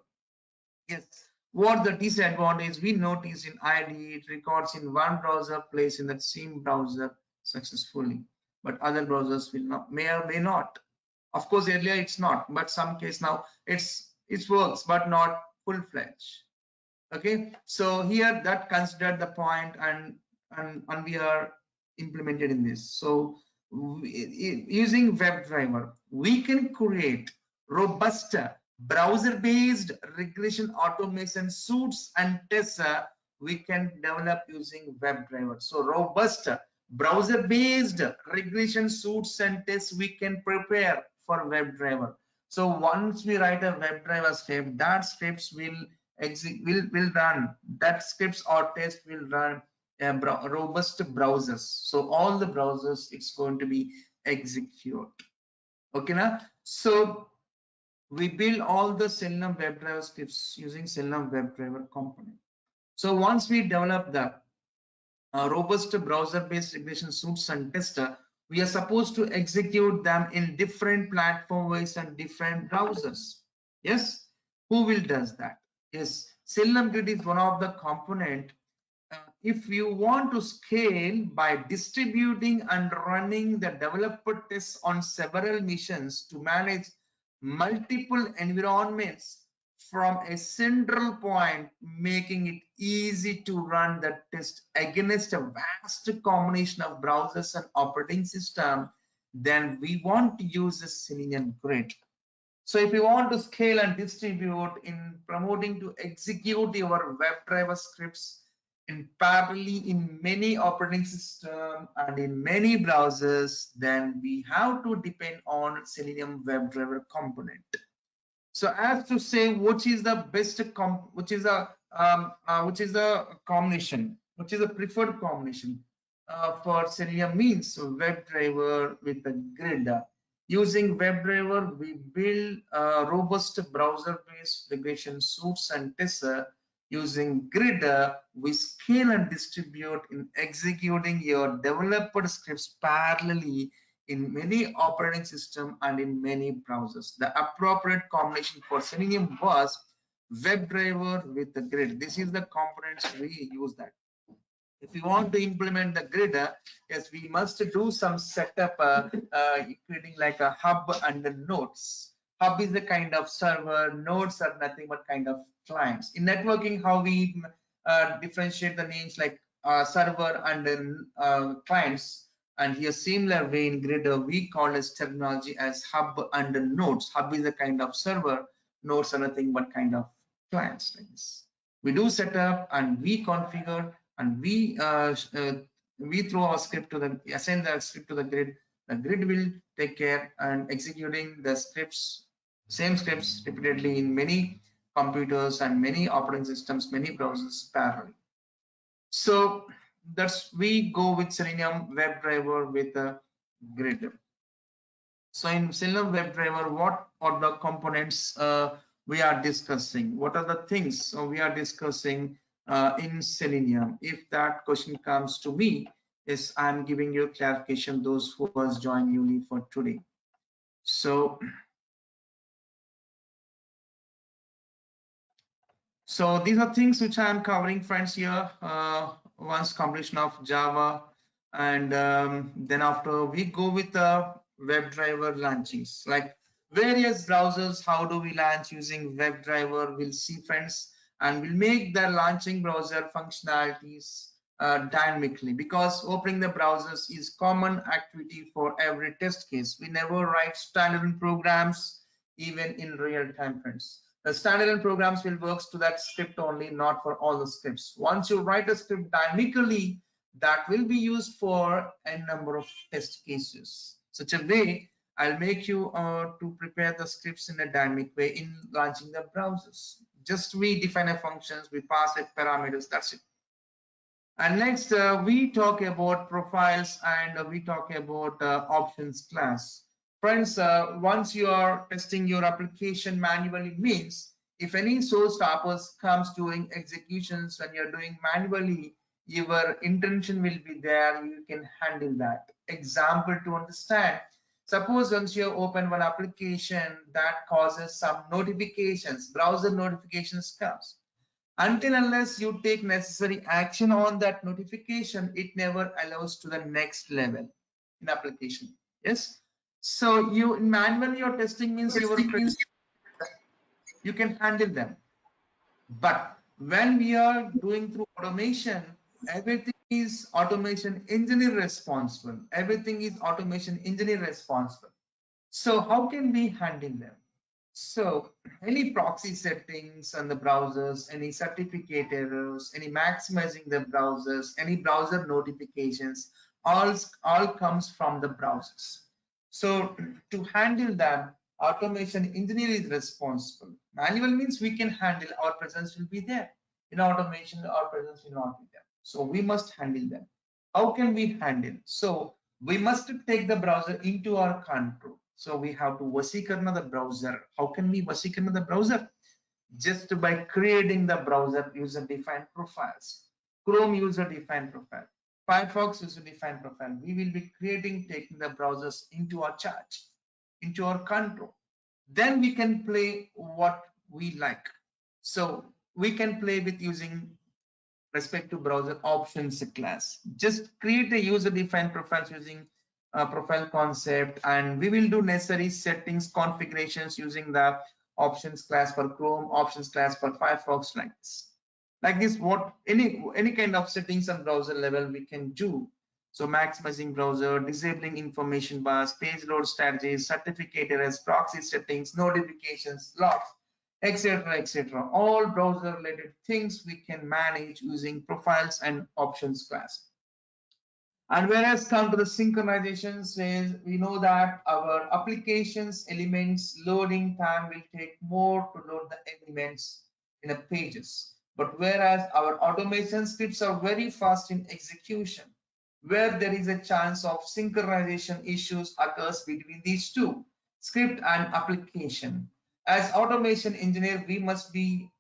Yes, what the disadvantage we notice in IDE, it records in one browser, plays in that same browser successfully, but other browsers will not, may or may not. Of course, earlier it's not, but some case now it works, but not full-fledged. Okay, so here that considered the point, and we are implemented in this. So using WebDriver, we can create robust browser-based regression automation suites and tests we can develop using WebDriver. So robust browser-based regression suites and tests we can prepare for WebDriver. So once we write a WebDriver script, that scripts will run. That scripts or test will run robust browsers. So all the browsers it's going to be execute. Okay, now so we build all the Selenium WebDriver scripts using Selenium WebDriver component. So once we develop the robust browser-based regression suites and tester, we are supposed to execute them in different platforms and different browsers. Yes, who will does that? Yes, Selenium Grid is one of the component. If you want to scale by distributing and running the developer tests on several missions to manage multiple environments from a central point, making it easy to run the test against a vast combination of browsers and operating system, then we want to use the Selenium Grid. So if you want to scale and distribute in promoting to execute your WebDriver scripts in parallel in many operating systems and in many browsers, then we have to depend on Selenium WebDriver component. So as to say, which is the best which is the combination, which is the preferred combination. for Selenium means WebDriver with a grid. Using WebDriver, we build robust browser-based regression suites and tests. Using grid, we scale and distribute in executing your developed scripts parallelly in many operating systems and in many browsers. The appropriate combination for Selenium was WebDriver with the grid. This is the components we use that. If you want to implement the grid, yes, we must do some setup, creating like a hub and the nodes. Hub is a kind of server, nodes are nothing but kind of clients. In networking, how we differentiate the names like server and then clients. And here similar way in grid, we call this terminology as hub and nodes. Hub is a kind of server, nodes are nothing but kind of clients like this. We do setup and we configure and we throw our script to the assign the script to the grid. The grid will take care and executing the scripts, same scripts repeatedly in many computers and many operating systems, many browsers parallel. So that's we go with Selenium WebDriver with a grid. So in Selenium WebDriver, what are the components we are discussing? What are the things we are discussing in Selenium? If that question comes to me, yes, I'm giving you clarification, those who has joined newly for today. So these are things which I am covering, friends, here. Once completion of Java, and then after we go with the WebDriver launchings, like various browsers. How do we launch using WebDriver? We'll see, friends, and we'll make the launching browser functionalities dynamically, because opening the browsers is common activity for every test case. We never write standalone programs even in real time, friends. The standalone programs will work to that script only, not for all the scripts. Once you write a script dynamically, that will be used for a number of test cases. Such a way, I'll make you to prepare the scripts in a dynamic way in launching the browsers. Just we define a functions, we pass it parameters, that's it. And next, we talk about profiles and we talk about options class. Friends, once you are testing your application manually, means if any source stoppers comes during executions when you're doing manually, your intention will be there, you can handle that. Example to understand, suppose once you open one application that causes some notifications, browser notifications comes. Until unless you take necessary action on that notification, it never allows to the next level in application. Yes. So you manually your testing means you can handle them. But when we are doing through automation, everything is automation engineer responsible. Everything is automation engineer responsible. So how can we handle them? So any proxy settings on the browsers, any certificate errors, any maximizing the browsers, any browser notifications, all comes from the browsers. So to handle them, automation engineer is responsible. Manual means we can handle, our presence will be there. In automation, our presence will not be there. So we must handle them. How can we handle? So we must take the browser into our control. So we have to vasikarna the browser. How can we vasikarna the browser? Just by creating the browser user-defined profiles. Chrome user-defined profile. Firefox user-defined profile. We will be taking the browsers into our charge, into our control. Then we can play what we like. So we can play with using respect to browser options class. Just create a user-defined profiles using profile concept, and we will do necessary settings configurations using the options class for Chrome, options class for Firefox, like this. What any kind of settings on browser level we can do. So maximizing browser, disabling information bars, page load strategies, certificate errors, proxy settings, notifications, logs, etc., etc. All browser related things we can manage using profiles and options class. And whereas come to the synchronizations, we know that our applications elements loading time will take more to load the elements in a pages. But whereas our automation scripts are very fast in execution, where there is a chance of synchronization issues occurs between these two, script and application. As automation engineer, we must be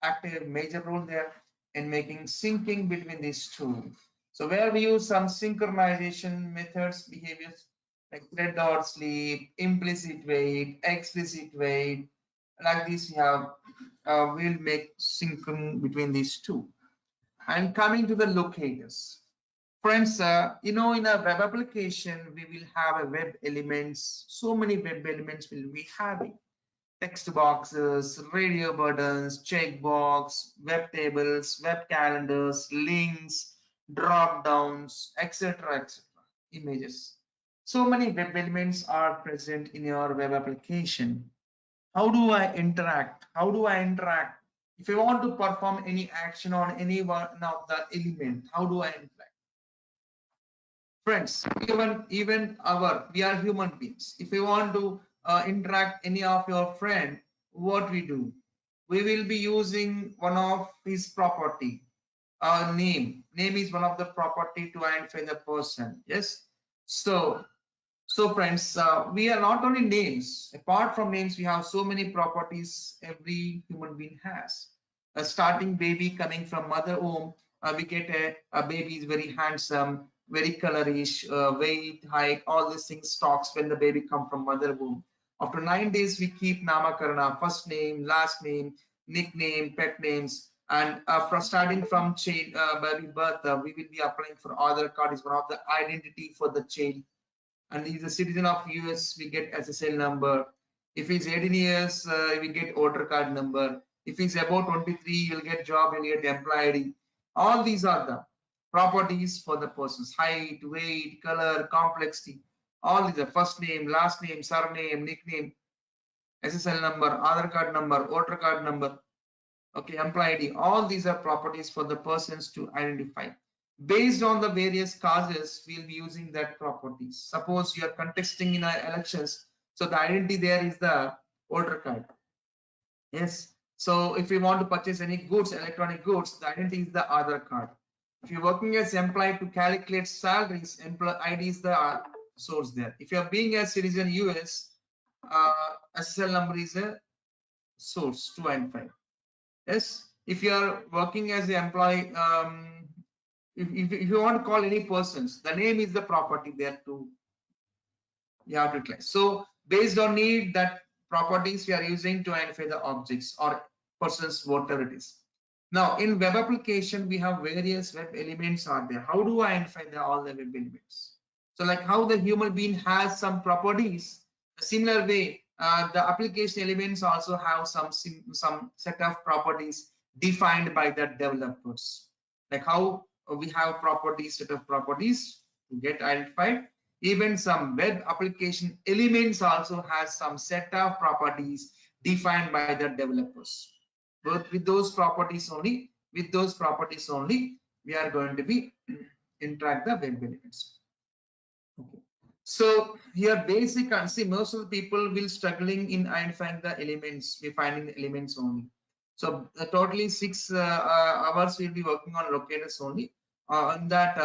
active a major role there in making syncing between these two. So where we use some synchronization methods, behaviors like thread dot sleep, implicit wait, explicit wait, like this we have, we'll make syncing between these two. And coming to the locators. Friends, in a web application, we will have a web elements. So many web elements will be having text boxes, radio buttons, checkbox, web tables, web calendars, links, drop downs, etc. etc. Images. So many web elements are present in your web application. How do I interact? How do I interact? If I want to perform any action on any one of the element, how do I interact? Friends, even we are human beings. If we want to interact any of your friend, what we do? We will be using one of his property. Name is one of the property to identify the person. Yes. So friends, we are not only names. Apart from names, we have so many properties every human being has. A starting baby coming from mother womb, we get a baby is very handsome, very colorish, weight, height, all these things talks when the baby come from mother womb. After 9 days, we keep namakarana, first name, last name, nickname, pet names, and from starting from child baby birth, we will be applying for Aadhaar card is one of the identity for the child, and he's a citizen of US, we get SSL number. If he's 18 years, we get voter card number. If he's about 23, you'll get job, you'll get employee ID. All these are the properties for the person's height, weight, color, complexity. All these are first name, last name, surname, nickname, SSL number, Aadhaar card number, voter card number. Okay, employee ID. All these are properties for the persons to identify. Based on the various causes, we'll be using that properties. Suppose you are contesting in our elections, so the identity there is the voter card. Yes. So if you want to purchase any goods, electronic goods, the identity is the Aadhaar card. If you're working as employee to calculate salaries, employee ID is the source there. If you're being a citizen US, SSL number is a source 2 and 5. Yes, if you are working as an employee, if you want to call any persons, the name is the property there too. You have to class. So based on need, that properties we are using to identify the objects or persons, whatever it is. Now in web application, we have various web elements are there. How do I identify all the web elements? So like how the human being has some properties, a similar way, the application elements also have some set of properties defined by the developers. Like how we have properties, set of properties to get identified. Even some web application elements also has some set of properties defined by the developers. But with those properties only, we are going to be interact the web elements. Okay. So here basic and see most of the people will struggling in identifying the elements. We're finding the elements only. So totally 6 hours we'll be working on locators only. In that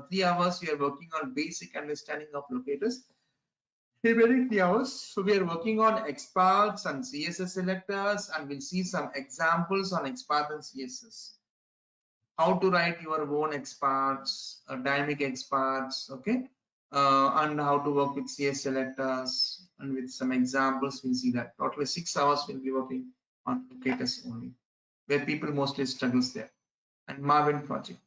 3 hours we are working on basic understanding of locators. Remaining 3 hours, so we are working on XPaths and CSS selectors, and we'll see some examples on XPath and CSS. How to write your own XPaths, dynamic XPaths, okay, and how to work with CSS selectors, and with some examples we'll see that. Totally 6 hours we'll be working on locators only, where people mostly struggles there. And Marvin project.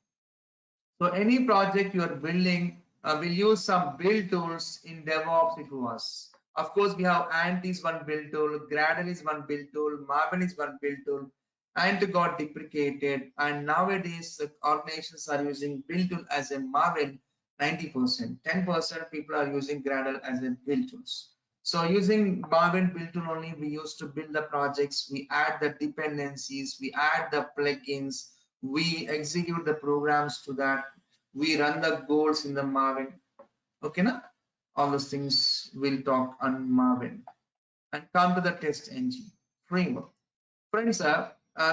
So any project you are building will use some build tools. In DevOps it was. Of course, we have Ant is one build tool, Gradle is one build tool, Marvin is one build tool. Ant got deprecated, and nowadays organizations are using build tool as a Marvin 90%. 10% people are using Gradle as a build tools. So using Marvin build tool only, we used to build the projects, we add the dependencies, we add the plugins, we execute the programs to that, we run the goals in the Marvin. Okay, na? All those things we'll talk on Marvin. And come to the test engine framework. Friends,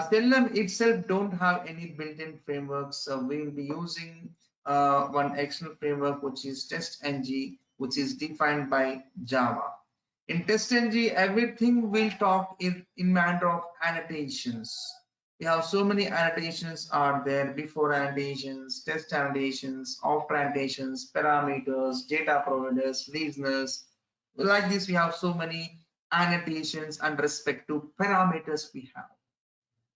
Selenium itself don't have any built-in frameworks. So we will be using one external framework which is TestNG, which is defined by Java. In TestNG, everything will talk in matter of annotations. We have so many annotations are there: before annotations, test annotations, after annotations, parameters, data providers, listeners. Like this, we have so many annotations and respect to parameters we have.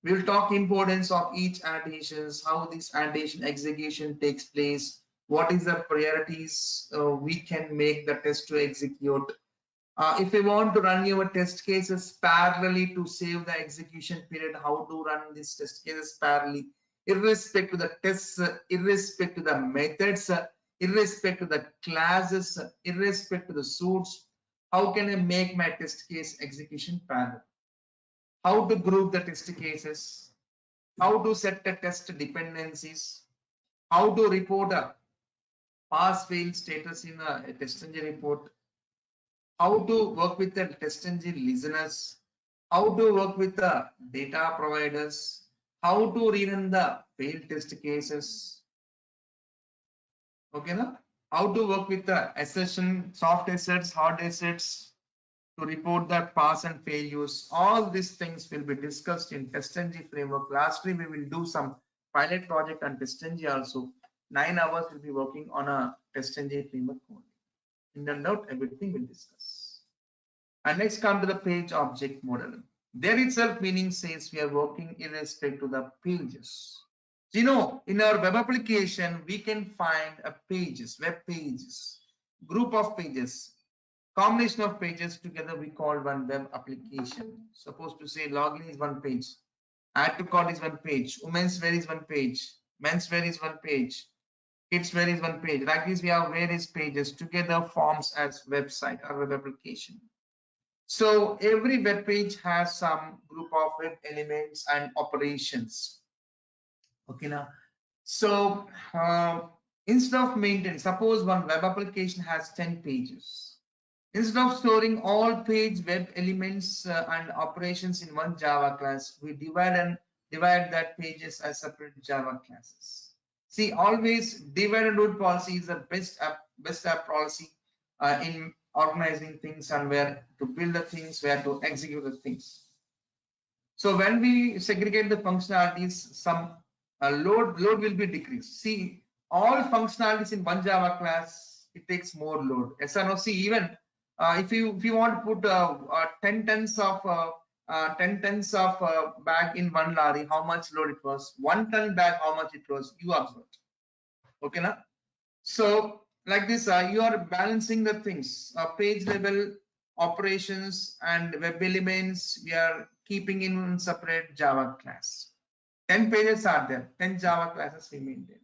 We will talk importance of each annotations, how this annotation execution takes place, what is the priorities we can make the test to execute. If you want to run your test cases parallelly to save the execution period, how to run these test cases parallelly, irrespective of the tests, irrespective of the methods, irrespective of the classes, irrespective of the suits, how can I make my test case execution parallel? How to group the test cases, how to set the test dependencies, how to report a pass-fail status in a test engine report, how to work with the test engine listeners, how to work with the data providers, how to rerun the failed test cases, okay, na? How to work with the assertion, soft assets, hard assets, to report the pass and failures. All these things will be discussed in TestNG framework. Lastly, we will do some pilot project on TestNG also. 9 hours will be working on a TestNG framework only. In the note, everything we'll discuss. And next come to the page object model. There itself meaning says we are working irrespective of the pages. So, you know, in our web application, we can find a pages, web pages, group of pages, combination of pages together we call one web application. Supposed to say login is one page, add to cart is one page, women's wear is one page, men's wear is one page, kids wear is one page. Like this, we have various pages together forms as website or web application. So every web page has some group of web elements and operations. Okay, now. So instead of maintaining, suppose one web application has 10 pages. Instead of storing all page web elements and operations in one Java class, we divide that pages as separate Java classes. See, always divide and rule policy is the best app policy in organizing things and where to build the things, where to execute the things. So when we segregate the functionalities, some load will be decreased. See, all functionalities in one Java class, it takes more load. Yes or no? See, even if you want to put 10 tons of bag in one lorry, how much load it was? 1 ton bag, how much it was? You observed. Okay, na? So like this, you are balancing the things, page level operations and web elements. We are keeping in separate Java class. 10 pages are there, 10 Java classes we maintain.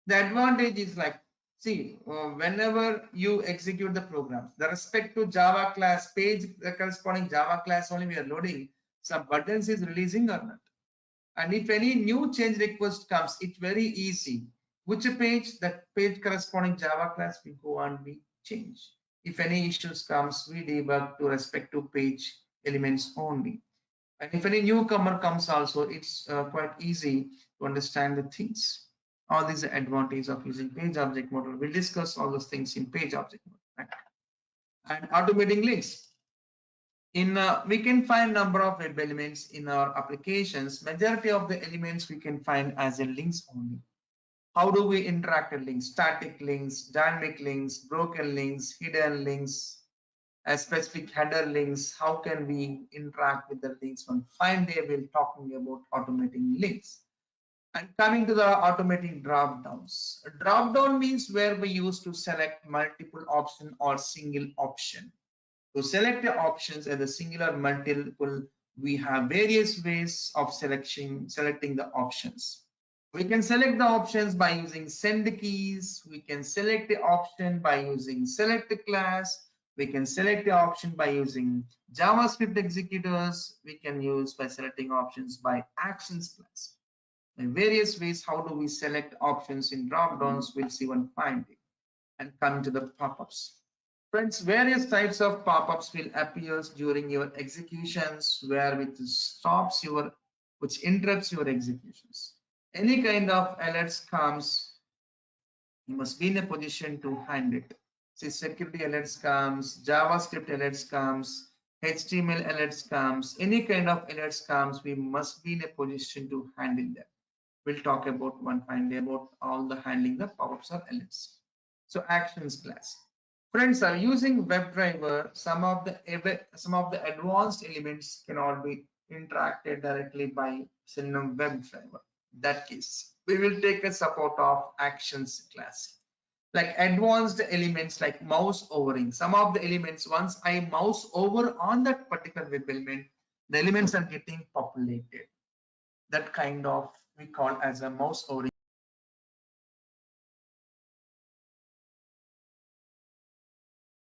The advantage is like, see, whenever you execute the program, the respect to Java class page, the corresponding Java class only we are loading, some buttons is releasing or not. And if any new change request comes, it's very easy. Which page, that page corresponding Java class, we go and we change. If any issues comes, we debug to respect to page elements only. And if any newcomer comes also, it's quite easy to understand the things. All these are advantages of using page object model. We'll discuss all those things in page object model. Right? And automating links. In we can find number of web elements in our applications. Majority of the elements we can find as a links only. How do we interact with links? Static links, dynamic links, broken links, hidden links, specific header links. How can we interact with the links? On fine day we'll talking about automating links. And coming to the automating drop downs. Drop down means where we used to select multiple option or single option. To select the options as a singular multiple, we have various ways of selecting the options. We can select the options by using send keys. We can select the option by using select class. We can select the option by using JavaScript executors. We can use by selecting options by actions class. In various ways, how do we select options in drop downs? We'll see one finding. And come to the pop-ups. Friends, various types of pop-ups will appear during your executions where it stops your, which interrupts your executions. Any kind of alerts comes You must be in a position to handle it. See, security alerts comes, JavaScript alerts comes, HTML alerts comes, any kind of alerts comes, we must be in a position to handle them. We'll talk about one finally about all the handling the pop-ups or alerts. So actions class. Friends, are using WebDriver, some of the advanced elements cannot be interacted directly by Selenium WebDriver. In that case, we will take a support of actions class. Like advanced elements like mouse overing. Some of the elements, once I mouse over on that particular web element, the elements are getting populated. That kind of we call as a mouse overing.